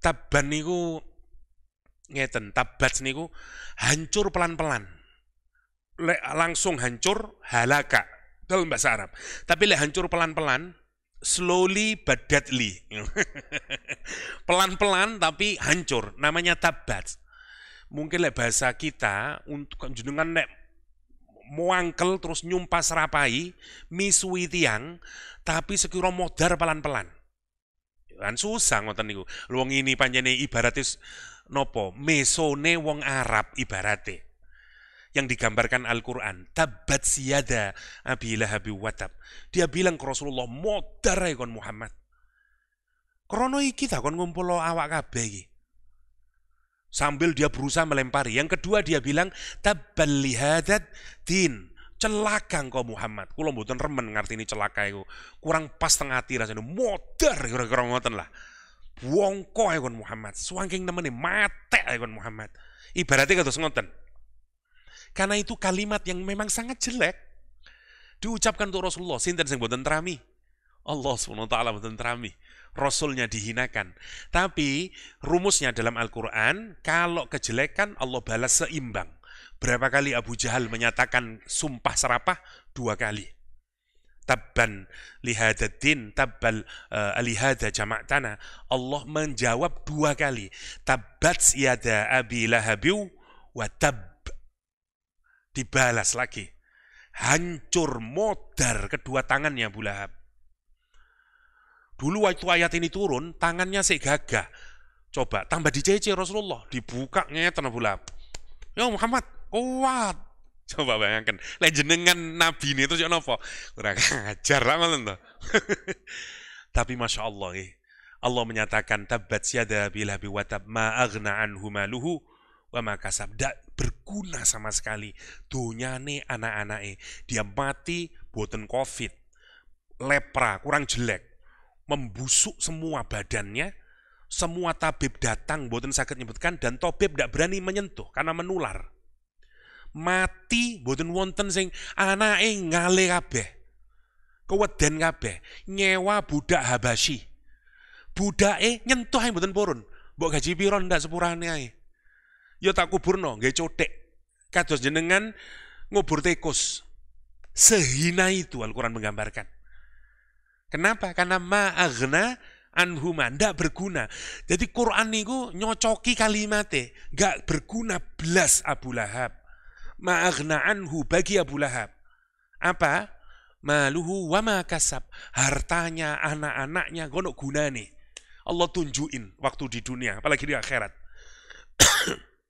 Tabban niku ngeten, tabat niku hancur pelan-pelan. Langsung hancur halaka dalam bahasa Arab. Tapi hancur pelan-pelan, slowly but deadly. Pelan-pelan tapi hancur, namanya tabat. Mungkin bahasa kita untuk jenengan muangkel terus nyumpah serapai, misui tiang, tapi sekira modar pelan-pelan. Kan susah ngoten niku. Wong ini panjene ibaratnya nopo? Mesone wong Arab ibarate. Yang digambarkan Al-Quran, tabat siyada abi lahabi watab. Dia bilang ke Rasulullah, modar ya kon Muhammad. Krono iki ta kon ngumpul awak kabeh iki. Sambil dia berusaha melempari. Yang kedua dia bilang, tabal lihadat din. Celaka engkau Muhammad. Kula mboten remen ngartini celaka iku. Kurang pas teng ati rasane. Modar kira-kira ngoten lah. Wongko ya kon Muhammad. Suangking nemene mate ya kon Muhammad. Ibaratnya kados ngoten. Karena itu kalimat yang memang sangat jelek diucapkan untuk Rasulullah. Sinten sing boten terami? Allah SWT boten terami. Rasulnya dihinakan. Tapi rumusnya dalam Al-Quran, kalau kejelekan Allah balas seimbang. Berapa kali Abu Jahal menyatakan sumpah serapah? 2 kali. Tabban lihadaddin, tabbal alihada jama'tana. Allah menjawab 2 kali. Tabbat yada abi lahabiu wa tab. Dibalas lagi. Hancur, modar kedua tangannya Abu Lahab. Dulu waktu ayat ini turun, tangannya gagah. Coba, tambah dicece Rasulullah. Dibuka ngeten Abu Lahab. Ya Muhammad, kuat. Coba bayangkan. Jenengan Nabi ini itu apa? Kurang ajar lah malah. Tapi Masya Allah. Allah menyatakan, tabbat yada abi lahabi wa tab ma aghna anhu maluhu wa ma kasab. Berguna sama sekali donyane anak-anake. Dia mati boten covid, lepra, kurang jelek, membusuk semua badannya. Semua tabib datang boten saged nyebutkan, dan tabib tidak berani menyentuh karena menular. Mati boten wonten sing anake ngale kabeh, keweden kabeh, nyewa budak Habasyi. Budake nyentuh ae boten purun. Mbok gaji piro ndak sepurane ae. Ya tak kuburno, nggih cothek. Kados jenengan ngubur tikus. Sehina itu Al-Quran menggambarkan. Kenapa? Karena ma'aghna anhuma, ndak berguna. Jadi Quran niku nyocoki kalimatnya, nggak berguna belas Abu Lahab. Ma'aghna anhu bagi Abu Lahab. Apa? Maluhu wa ma kasab. Hartanya, anak-anaknya, gono gunane. Allah tunjukin waktu di dunia, apalagi di akhirat.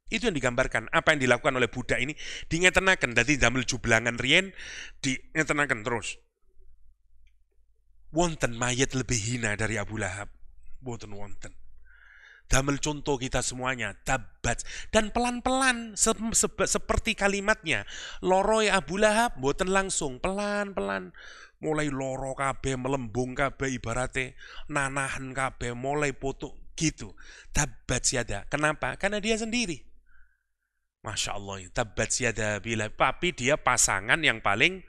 Itu yang digambarkan. Apa yang dilakukan oleh budak ini dingetenaken. Dadi damel jublangan riyen dingetenaken terus. Wonten mayat lebih hina dari Abu Lahab? Wonten wonten. Damel contoh kita semuanya, tabat. Dan pelan-pelan seperti kalimatnya. Loroi Abu Lahab boten langsung, pelan-pelan. Mulai loro kabeh, melembung kabeh ibaratnya, nanahan kabeh, mulai potuk gitu. Tabat siada. Kenapa? Karena dia sendiri. Masya Allah, tabat siada bila. Tapi dia pasangan yang paling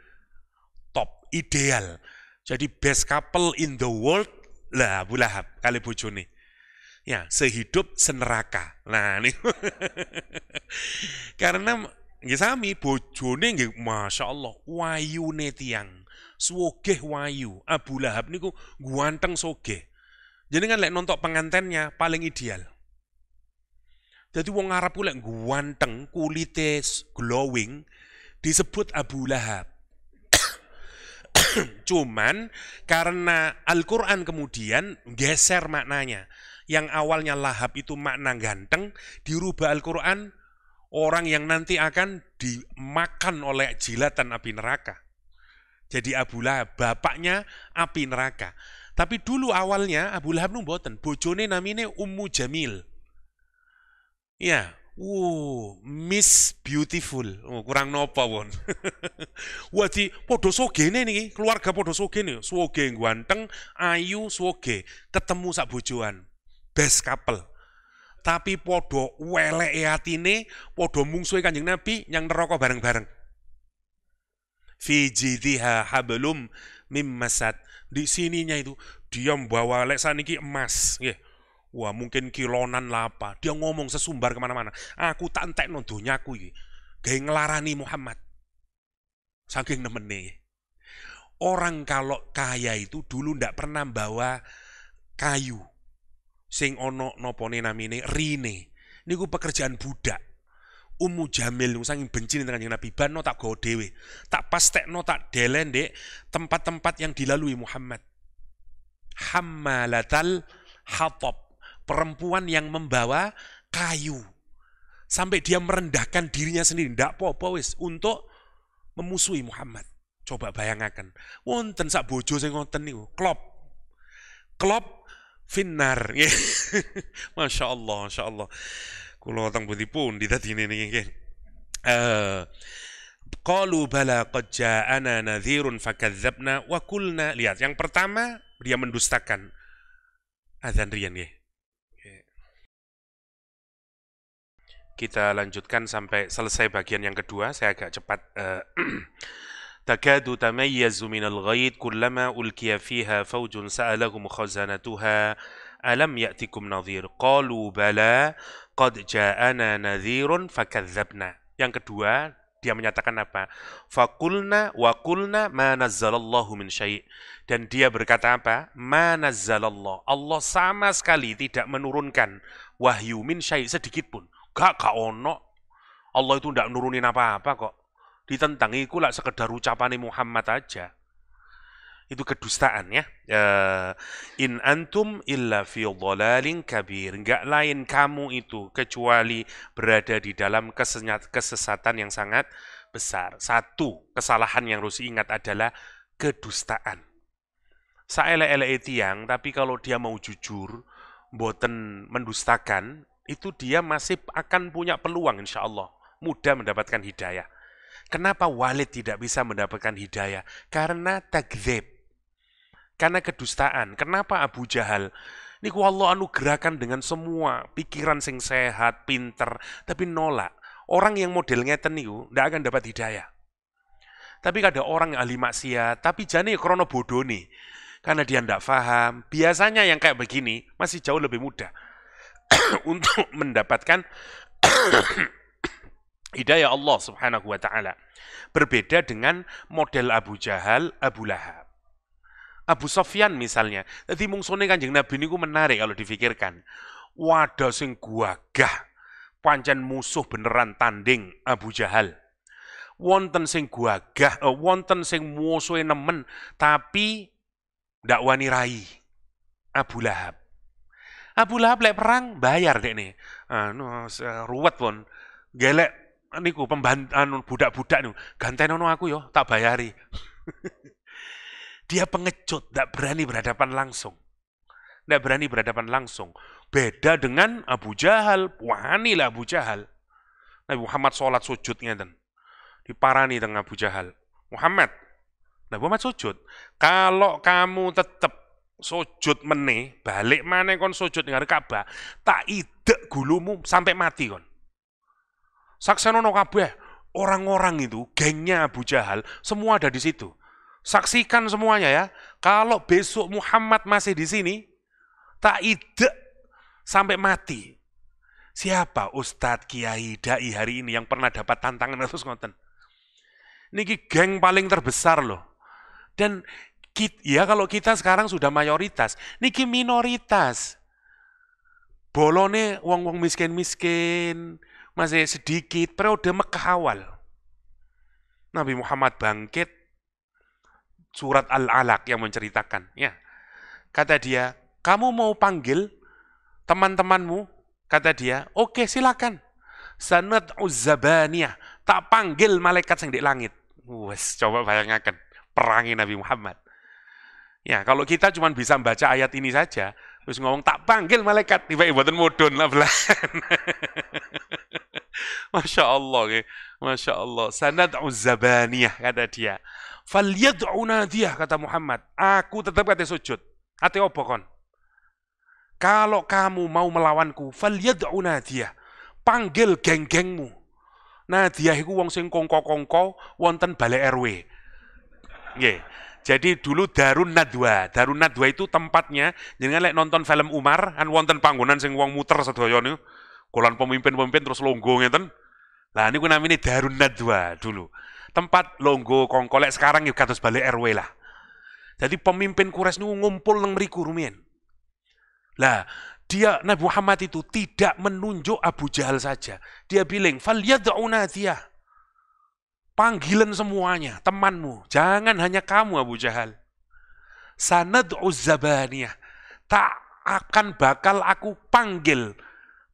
top, ideal. Jadi best couple in the world lah Abu Lahab kali bojone. Ya, sehidup seneraka. Nah, ini karena nggih sami bojone nggih masyaallah wayune tiyang. Swogeh wayu. Abu Lahab niku guanteng sogeh. Jadi kan lek nonton pengantennya paling ideal. Jadi wong Arab ku lek guanteng, kulite glowing disebut Abu Lahab. Cuman karena Al-Quran kemudian geser maknanya. Yang awalnya Lahab itu makna ganteng, dirubah Al-Quran orang yang nanti akan dimakan oleh jilatan api neraka. Jadi Abu Lahab, bapaknya api neraka. Tapi dulu awalnya Abu Lahab nu mboten, bojone namine Ummu Jamil. Ya, Miss Beautiful. Oh, kurang nopo won. Wadi podo sogene niki, keluarga podo sogene, swoge ganteng, ayu, swoge, ketemu sak bojoan. Best couple. Tapi podo weleke atine, podo mungsuhe Kanjeng Nabi yang neraka bareng-bareng. Fi jidhiha hablum mim masad. Di sininya itu dia membawa lek saniki emas, nggih. Wah mungkin kilonan lah apa. Dia ngomong sesumbar kemana-mana. Aku tak entekno donyaku iki. Gawe ngelarani Muhammad. Saking nemene. Orang kalau kaya itu dulu ndak pernah bawa kayu. Sing ono nopone namine rine. Niku pekerjaan budak. Ummu Jamil saking benci dengan Kanjeng Nabi, bano tak gawa dhewe. Tak pastekno tak delen Dek tempat-tempat yang dilalui Muhammad. Hammalatal hatab. Perempuan yang membawa kayu. Sampai dia merendahkan dirinya sendiri. Ndak apa-apa wis untuk memusuhi Muhammad. Coba bayangkan. Wonten sak bojo sing ngoten niku. Klop finnar. Masya Allah, Masya Allah. Kula teng pundi pundi dadi niki nggih. Qalu bala qad ja'ana nadhirun fakadzabna wa qulna. Lihat, yang pertama dia mendustakan. Azan riyen nggih. Kita lanjutkan sampai selesai bagian yang kedua. Saya agak cepat. Takadu tamayyazu minal ghaid kullama ulkiya fiha fawjun sa'alahum khazanatuha alam ya'tikum nadhir qalu bala qad ja'ana nadhirun fakadzabna. Yang kedua dia menyatakan apa? Faqulna wa qulna ma nazzalallahu min syai'. Dan dia berkata apa? Ma nazzalallah. Allah sama sekali tidak menurunkan wahyu min syai' sedikit pun. Gak ono. Allah itu tidak nurunin apa-apa kok. Ditentang iku lah sekedar ucapan Muhammad aja. Itu kedustaan ya. In antum illa fi dhalalin kabir. Enggak lain kamu itu kecuali berada di dalam kesesatan yang sangat besar. Satu kesalahan yang harus ingat adalah kedustaan. Saelek-elek tiang, tapi kalau dia mau jujur, mboten mendustakan, itu dia masih akan punya peluang insya Allah. Mudah mendapatkan hidayah. Kenapa Walid tidak bisa mendapatkan hidayah? Karena takdzib. Karena kedustaan. Kenapa Abu Jahal? Niku Allah anugerahkan dengan semua pikiran sing sehat, pinter, tapi nolak. Orang yang model ngeten niku ndak akan dapat hidayah. Tapi ada orang yang ahli maksiat, tapi jane krono bodoh nih. Karena dia ndak paham. Biasanya yang kayak begini masih jauh lebih mudah untuk mendapatkan hidayah Allah subhanahu wa ta'ala. Berbeda dengan model Abu Jahal, Abu Lahab. Abu Sofyan misalnya. Jadi mungsune Kanjeng Nabi niku menarik kalau difikirkan. Wadah sing gagah, pancen musuh beneran tanding Abu Jahal. Wonten sing gagah, wonten sing musuhe nemen, tapi ndak wani rai. Abu Lahab. Abu Lahab lek perang bayar dek nih. Ruwet pun. Gelek niku pembantu budak-budak niku. Gantenono aku yo tak bayari. Dia pengecut, tidak berani berhadapan langsung. Tidak berani berhadapan langsung. Beda dengan Abu Jahal. Wani lah Abu Jahal. Nabi Muhammad sholat sujud ngeten. Diparani dengan Abu Jahal. Muhammad. Nabi Muhammad sujud. Kalau kamu tetap sujud meneh, balik maneh kon sujud ngarep Ka'bah, tak idek gulumu sampai mati kon. Saksenono kabeh, orang-orang itu, gengnya Abu Jahal, semua ada di situ. Saksikan semuanya ya. Kalau besok Muhammad masih di sini, tak idek sampai mati. Siapa Ustadz, Kiai, Dai hari ini yang pernah dapat tantangan terus ngoten? Niki geng paling terbesar loh. Dan ya kalau kita sekarang sudah mayoritas, niki minoritas. Bolone wong-wong miskin-miskin, masih sedikit, periode Mekah awal. Nabi Muhammad bangkit, surat Al-Alaq yang menceritakan. Ya, kata dia, kamu mau panggil teman-temanmu? Kata dia, oke silakan. Sanad'u zabaniyah, tak panggil malaikat yang di langit. Wes, coba bayangkan, perangi Nabi Muhammad. Ya, kalau kita cuma bisa baca ayat ini saja, terus ngomong tak panggil malaikat, tiba-tiba mudun lah belahan. Masya Allah, ya. Masya Allah. Sanad'u zabaniyah, kata dia. Falyad'u nadiyah, kata Muhammad. Aku tetap kata sujud. Ate opo kon? Kalau kamu mau melawanku, falyad'u nadiyah. Panggil geng-gengmu. Nadiyah iku wong sing kongko-kongko wonten balai RW. Nggih. Jadi dulu Darun Nadwa. Darun Nadwa itu tempatnya, jenengan lek nonton film Umar, kan wonten panggonan sing wong muter sedaya niku. Kolan pemimpin-pemimpin terus longgo ngeten. Lah niku namine Darun Nadwa dulu. Tempat longgo kongko lek sekarang ya kados balai RW lah. Jadi pemimpin Quraisy niku ngumpul nang mriku rumiyin. Lah, dia Nabi Muhammad itu tidak menunjuk Abu Jahal saja. Dia bilang, "Falyad'u nadiyah." Panggilan semuanya, temanmu. Jangan hanya kamu Abu Jahal. Sanad'u zabaniyah. Tak akan bakal aku panggil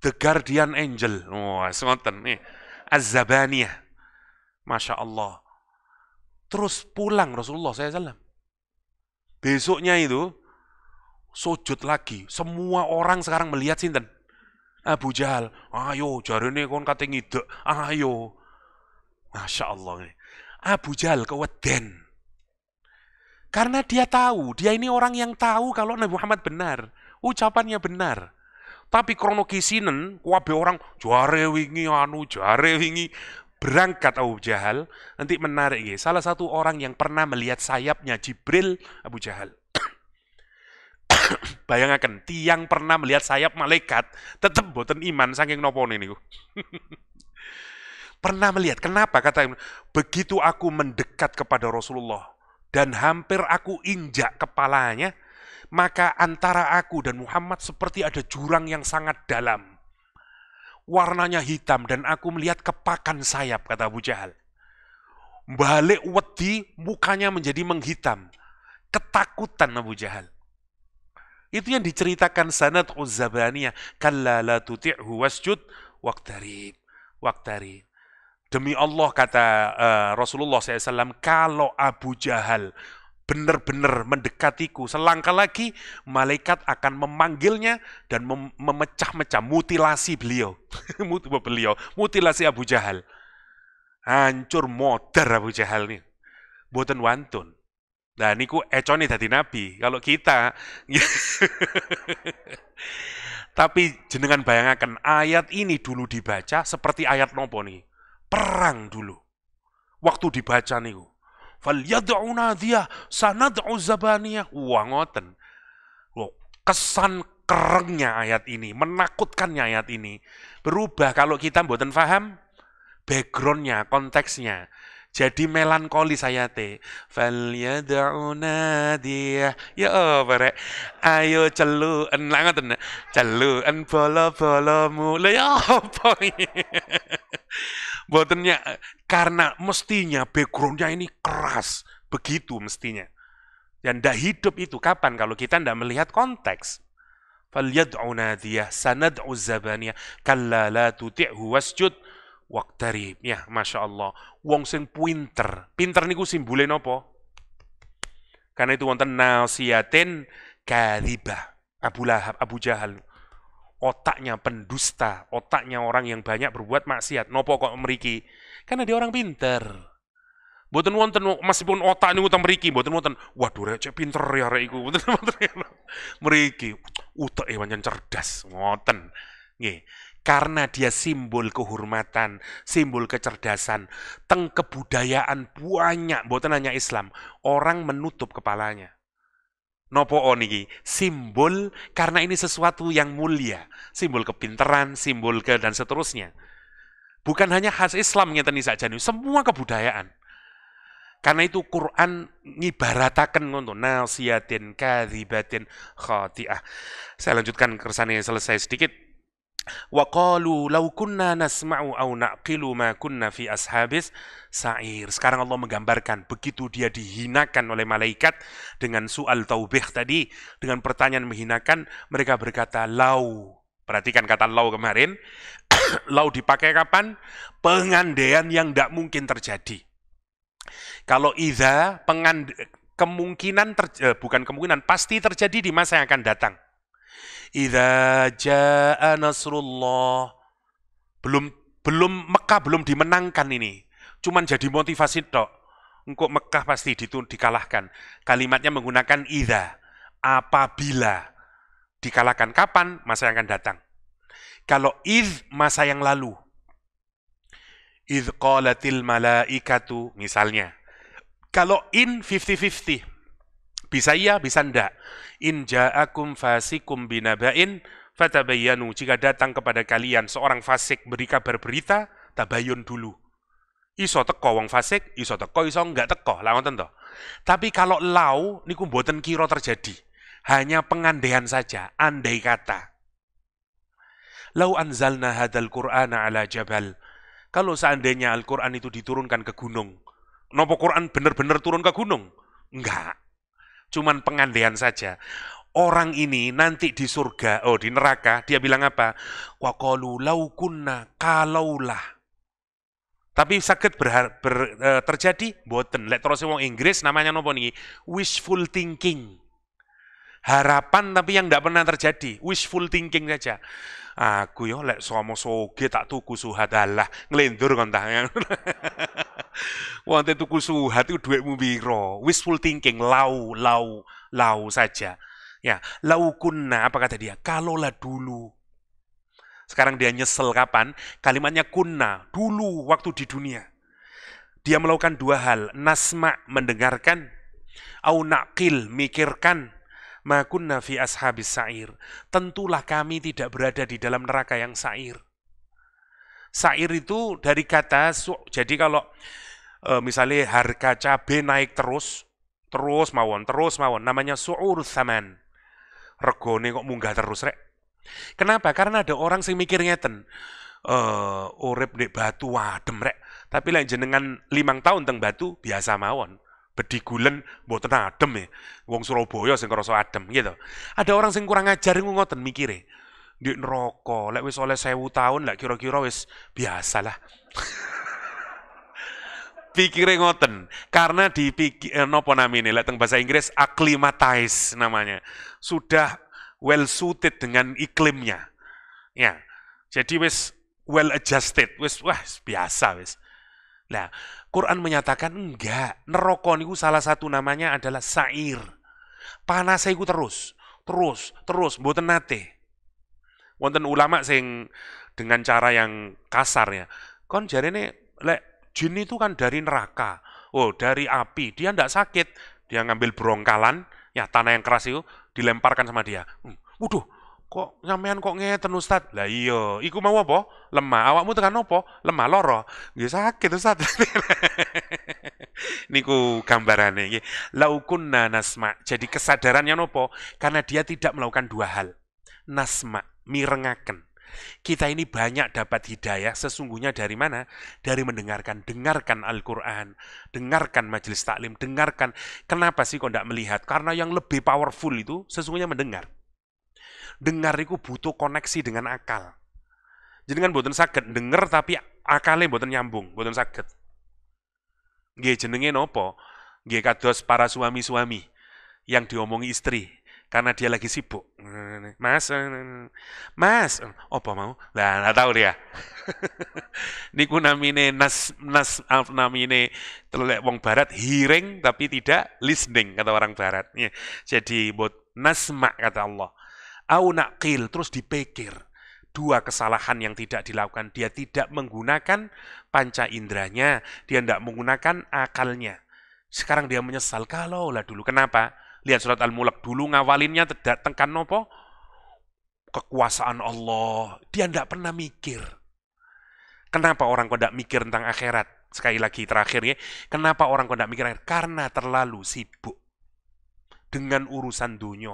the guardian angel. Wah, sonten nih. Az-zabaniyah. Masya Allah. Terus pulang Rasulullah SAW. Besoknya itu sujud lagi. Semua orang sekarang melihat sinten? Abu Jahal. Ayo, jarene kon kate ngidek. Ayo. Masya Allah. Abu Jahal keweden. Karena dia tahu, dia ini orang yang tahu kalau Nabi Muhammad benar. Ucapannya benar. Tapi krono kisinen, kuwabe orang jare wingi berangkat Abu Jahal. Nanti menarik ya. Salah satu orang yang pernah melihat sayapnya Jibril, Abu Jahal. Bayangkan, tiang pernah melihat sayap malaikat, tetap boten iman saking nopone niku. Pernah melihat, kenapa? Kata begitu aku mendekat kepada Rasulullah dan hampir aku injak kepalanya, maka antara aku dan Muhammad seperti ada jurang yang sangat dalam. Warnanya hitam dan aku melihat kepakan sayap, kata Abu Jahal. Balik wedi, mukanya menjadi menghitam. Ketakutan Abu Jahal. Itu yang diceritakan Sanad'u zabaniyah. Kalla la tuti'hu wasjud waqtarib. Demi Allah, kata Rasulullah SAW, kalau Abu Jahal benar-benar mendekatiku, selangkah lagi malaikat akan memanggilnya dan memecah-mecah, mutilasi beliau. Mutilasi Abu Jahal. Hancur modar Abu Jahal nih. Boten wantun. Nah, niku econe dadi nabi. Kalau kita tapi jenengan bayangkan ayat ini dulu dibaca seperti ayat nopo nih. Perang dulu. Waktu dibaca niku. Falyad'u nadiyah sanad'u zabaniyah. Wah, ngoten. Kesan kerengnya ayat ini, menakutkannya ayat ini. Berubah kalau kita mboten paham backgroundnya, konteksnya. Jadi melankolis ayate. Falyad'u nadiyah. Ya apa rek? Ayo celuken lah ngoten. Celuken bola-bolamu. Lah ya apa iki? Botennya karena mestinya backgroundnya ini keras. Begitu mestinya. Dan tidak hidup itu kapan kalau kita tidak melihat konteks. Falyad'u nadiyah sanad'u zabaniyah kalla la tuti'hu wasjud waqtarib. Ya, Masya Allah. Wong sing pinter. Pinter niku simbole napa? Karena itu wonten nasiyatin kadzibah. Abu Lahab, Abu Jahal. Otaknya pendusta, otaknya orang yang banyak berbuat maksiat. Nopo kok mriki? Karena dia orang pinter. Mboten wonten meskipun otak niku teng mriki, mboten wonten. Waduh rek cek pinter ya rek iku. Mboten wonten. Mriki uteke pancen cerdas, ngoten. Nggih. Karena dia simbol kehormatan, simbol kecerdasan, teng kebudayaan banyak, mboten hanya Islam, orang menutup kepalanya. Nopo niki simbol karena ini sesuatu yang mulia, simbol kepinteran, simbol dan seterusnya. Bukan hanya khas Islam ngeten saja nih, semua kebudayaan. Karena itu Quran ngibarataken ngono nasiyatin kadzibatin khati'ah. Saya lanjutkan kersane selesai sedikit. Wa qalu law kunna nasma'u aw naqilu ma kunna fi ashabis sa'ir. Sekarang Allah menggambarkan begitu dia dihinakan oleh malaikat dengan soal taubih tadi, dengan pertanyaan menghinakan, mereka berkata lau. Perhatikan kata lau kemarin. Lau dipakai kapan? Pengandaian yang tidak mungkin terjadi. Kalau idza kemungkinan bukan kemungkinan, pasti terjadi di masa yang akan datang. Idza jaa nasrullah. Belum Mekah belum dimenangkan ini. Cuman jadi motivasi tok. Engkau Mekah pasti dikalahkan. Kalimatnya menggunakan idza. Apabila dikalahkan, kapan? Masa yang akan datang. Kalau idz, masa yang lalu. Idz qalatil malaikatu misalnya. Kalau in 50-50. Bisa iya, bisa ndak. In ja'akum fasikum binaba'in fatabayyanu. Jika datang kepada kalian seorang fasik beri kabar berita, tabayun dulu. Iso teko wong fasik, iso teko, iso enggak teko. Lah ngoten to. Tapi kalau lau niku mboten kira terjadi. Hanya pengandaian saja, andai kata. Lau anzalna hadzal Qur'ana ala jabal. Kalau seandainya Al-Qur'an itu diturunkan ke gunung. Napa Quran benar-benar turun ke gunung? Enggak. Cuman pengandaian saja. Orang ini nanti di surga, di neraka, dia bilang apa? Wa qalu law kunna, kalaulah. Tapi sakit terjadi mboten. Lek terus wong Inggris namanya napa niki? Wishful thinking. Harapan tapi yang tidak pernah terjadi. Wishful thinking saja. Aku yo lek somo soge tak tuku suhadalah nglendur kon ta. Wonten tuku suhat itu duitmu biro. Wishful thinking, lau saja. Ya, lau kunna, apa kata dia? Kalaulah dulu. Sekarang dia nyesel kapan? Kalimatnya kunna, dulu waktu di dunia. Dia melakukan dua hal, nasma mendengarkan, au naqil mikirkan, ma kunna fi ashabis sa'ir. Tentulah kami tidak berada di dalam neraka yang sa'ir. Sa'ir itu dari kata jadi kalau misalnya harga cabai naik terus mawon, namanya su'ur tsaman. Regone kok munggah terus rek. Kenapa? Karena ada orang sing mikir ngeten. Urip ndek batu adem rek. Tapi lek jenengan 5 tahun teng batu biasa mawon. Bedigulen mboten adem ya. Wong Surabaya sing krasa adem gitu. Ada orang sing kurang ajar ngoten mikire. Ndek neraka, lek wis oleh 1000 tahun lek kira-kira wis biasalah. Pikire ngoten, karena nopo namine lek teng bahasa Inggris acclimatize namanya. Sudah well suited dengan iklimnya. Ya. Jadi wis well adjusted, wis biasa wis. Nah, Quran menyatakan enggak, neraka niku salah satu namanya adalah sa'ir. Panas iku terus, mboten nate. Wonten ulama sing dengan cara yang kasar ya. Kon jarene lek jin itu kan dari neraka, dari api, dia ndak sakit, dia ngambil brongkalan, ya tanah yang keras itu dilemparkan sama dia. Waduh, kok sampean kok ngeten Ustaz? Lah iya, iku mau apa? Lemah. Awakmu tekan apa? Lemah loro. Nggih sakit Ustaz. Niku gambarane nggih. Lau kunna nasma. Jadi kesadarannya nopo? Karena dia tidak melakukan dua hal. Nasma, mirengaken. Kita ini banyak dapat hidayah sesungguhnya dari mana? Dari mendengarkan. Dengarkan Al-Quran, dengarkan majelis taklim, dengarkan. Kenapa sih kok tidak melihat? Karena yang lebih powerful itu sesungguhnya mendengar. Dengar itu butuh koneksi dengan akal. Jadi kan boten saged denger tapi akalnya boten nyambung, boten saged. Nggih jenenge nopo? Nggih kados para suami-suami yang diomongi istri. Karena dia lagi sibuk. Mas, apa mau? Lah, nggak tahu dia. Niku namine namine telek wong barat hearing tapi tidak listening kata orang barat. Ya. Jadi buat nasma kata Allah. Au naqil terus dipikir. Dua kesalahan yang tidak dilakukan. Dia tidak menggunakan panca indranya, dia tidak menggunakan akalnya. Sekarang dia menyesal. Kalaulah dulu. Kenapa? Lihat surat Al-Mulk dulu ngawalinnya tekan nopo? Kekuasaan Allah. Dia tidak pernah mikir. Kenapa orang kok tidak mikir tentang akhirat? Sekali lagi terakhir ya. Kenapa orang kok tidak mikir akhirat? Karena terlalu sibuk dengan urusan dunia.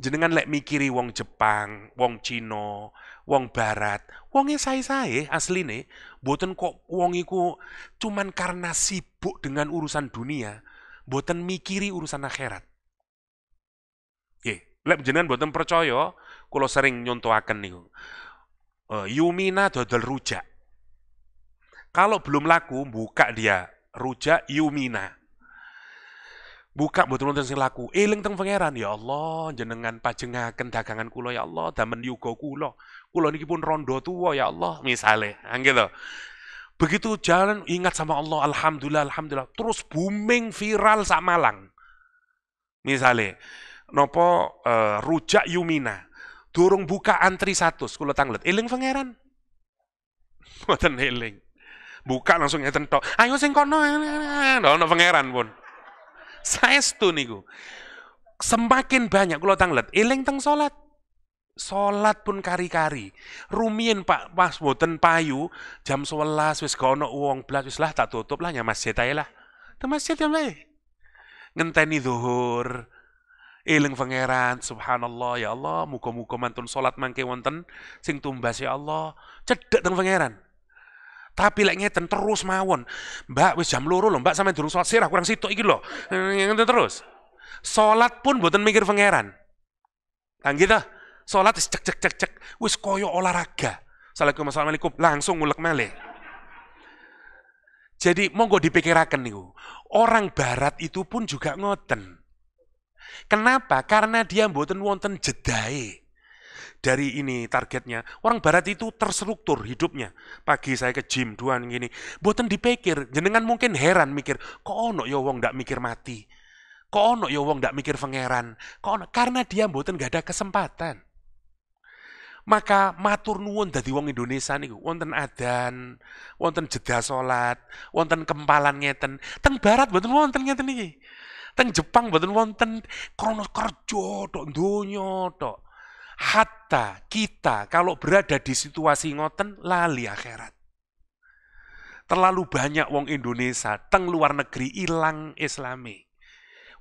Jenengan lek mikiri wong Jepang, wong Cina, wong Barat, wonge sae-sae asline, boten kok wong iku cuman karena sibuk dengan urusan dunia, boten mikiri urusan akhirat. Lek jenengan boten percaya, kula sering nyontohaken niku. Yumina dodol rujak. Kalau belum laku, buka dia rujak Yumina. Buka betul-betul sing laku. Eling teng pangeran, ya Allah, jenengan pajengaken dagangan kula ya Allah, damen yuga kula. Kula niki pun rondo tuwa ya Allah, misale. Gitu. Begitu jalan ingat sama Allah, alhamdulillah, alhamdulillah. Terus booming viral sak Malang. Misale, nopo rujak Yumina. Durung buka antri 100, kula tanglet. Eling pangeran. Mboten eling. Buka langsung ngeten tok. Ayo sing kono. Ono pangeran pun. Saestu niku. Semakin banyak kula tanglet eling teng salat. Salat pun kari-kari. Rumiyin Pak pas boten payu jam 11 wis gak ono wong blas wis lah tak tutup lah nya masjid ae lah. Te masjid ya wae. Ngenteni zuhur. Eling pangeran subhanallah ya Allah muga-muga mantun salat mangke wonten sing tumbas ya Allah. Cedhek teng pangeran. Tapi lek ngeten terus mawon. Mbak wis jam 2 lho, Mbak sampe durung salat sirah kurang sitok iki lho. Ngeten terus. Salat pun mboten mikir pangeran. Lah gitu. Salat wis cek wis koyo olahraga. Assalamualaikum langsung ngulek malih. Jadi monggo dipikiraken niku. Orang barat itu pun juga ngoten. Kenapa? Karena dia mboten wonten jedae. Dari ini targetnya. Orang barat itu terstruktur hidupnya. Pagi saya ke gym, duan gini. Boten dipikir. Jenengan mungkin heran mikir, kok ono ya wong ndak mikir mati? Kok ono ya wong ndak mikir pangeran? Kok ono? Karena dia boten gak ada kesempatan. Maka matur nuwun dadi wong Indonesia niku wonten adzan, wonten jeda salat, wonten kempalan ngeten. Teng barat boten wonten ngeten iki. Teng Jepang boten wonten krana kerja tok donya tok. Hatta kita kalau berada di situasi ngoten lali akhirat. Terlalu banyak wong Indonesia teng luar negeri ilang Islami.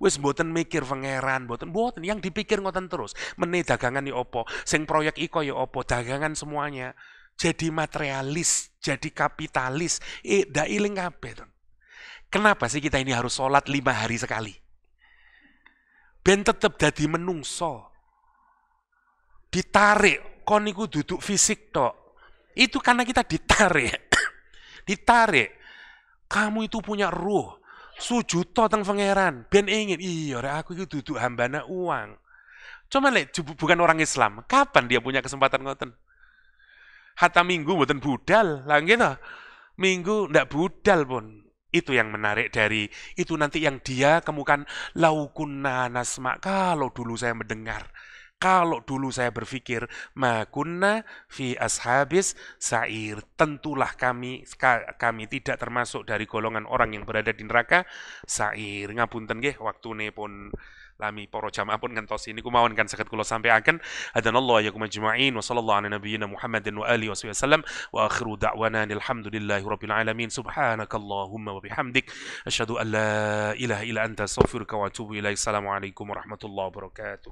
Wis mboten mikir pangeran, mboten yang dipikir ngoten terus. Meneh dagangan ya apa, sing proyek iko ya apa, dagangan semuanya. Jadi materialis, jadi kapitalis, ndak iling kabeh. Kenapa sih kita ini harus sholat 5 hari sekali? Ben tetep dadi menungso. Ditarik, kon niku duduk fisik tok. Itu karena kita ditarik. Ditarik. Kamu itu punya ruh. Sujud teng pangeran. Ben ingin, iya aku itu duduk hambana uang. Cuma bukan orang Islam. Kapan dia punya kesempatan ngoten? Hatta minggu mboten budal. Lah gitu. Minggu ndak budal pun. Itu yang menarik dari itu nanti yang dia kemukan laukunna nasma. Kalau dulu saya mendengar. Kalau dulu saya berpikir, makunna fi ashabis sa'ir. Tentulah kami tidak termasuk dari golongan orang yang berada di neraka sa'ir. Ngapunten nggih, waktune pun lami para jamaah pun ngantos ini kumawon kan saged kula sampaiaken. Hadanallahu yakum ajma'in wa sallallahu ala nabiyyina Muhammadin wa alihi wasallam wa akhiru da'wana alhamdulillahi rabbil alamin. Subhanakallahumma wa bihamdik asyhadu an la ilaha illa anta astaghfiruka wa atubu ilaik. Assalamualaikum warahmatullahi wabarakatuh.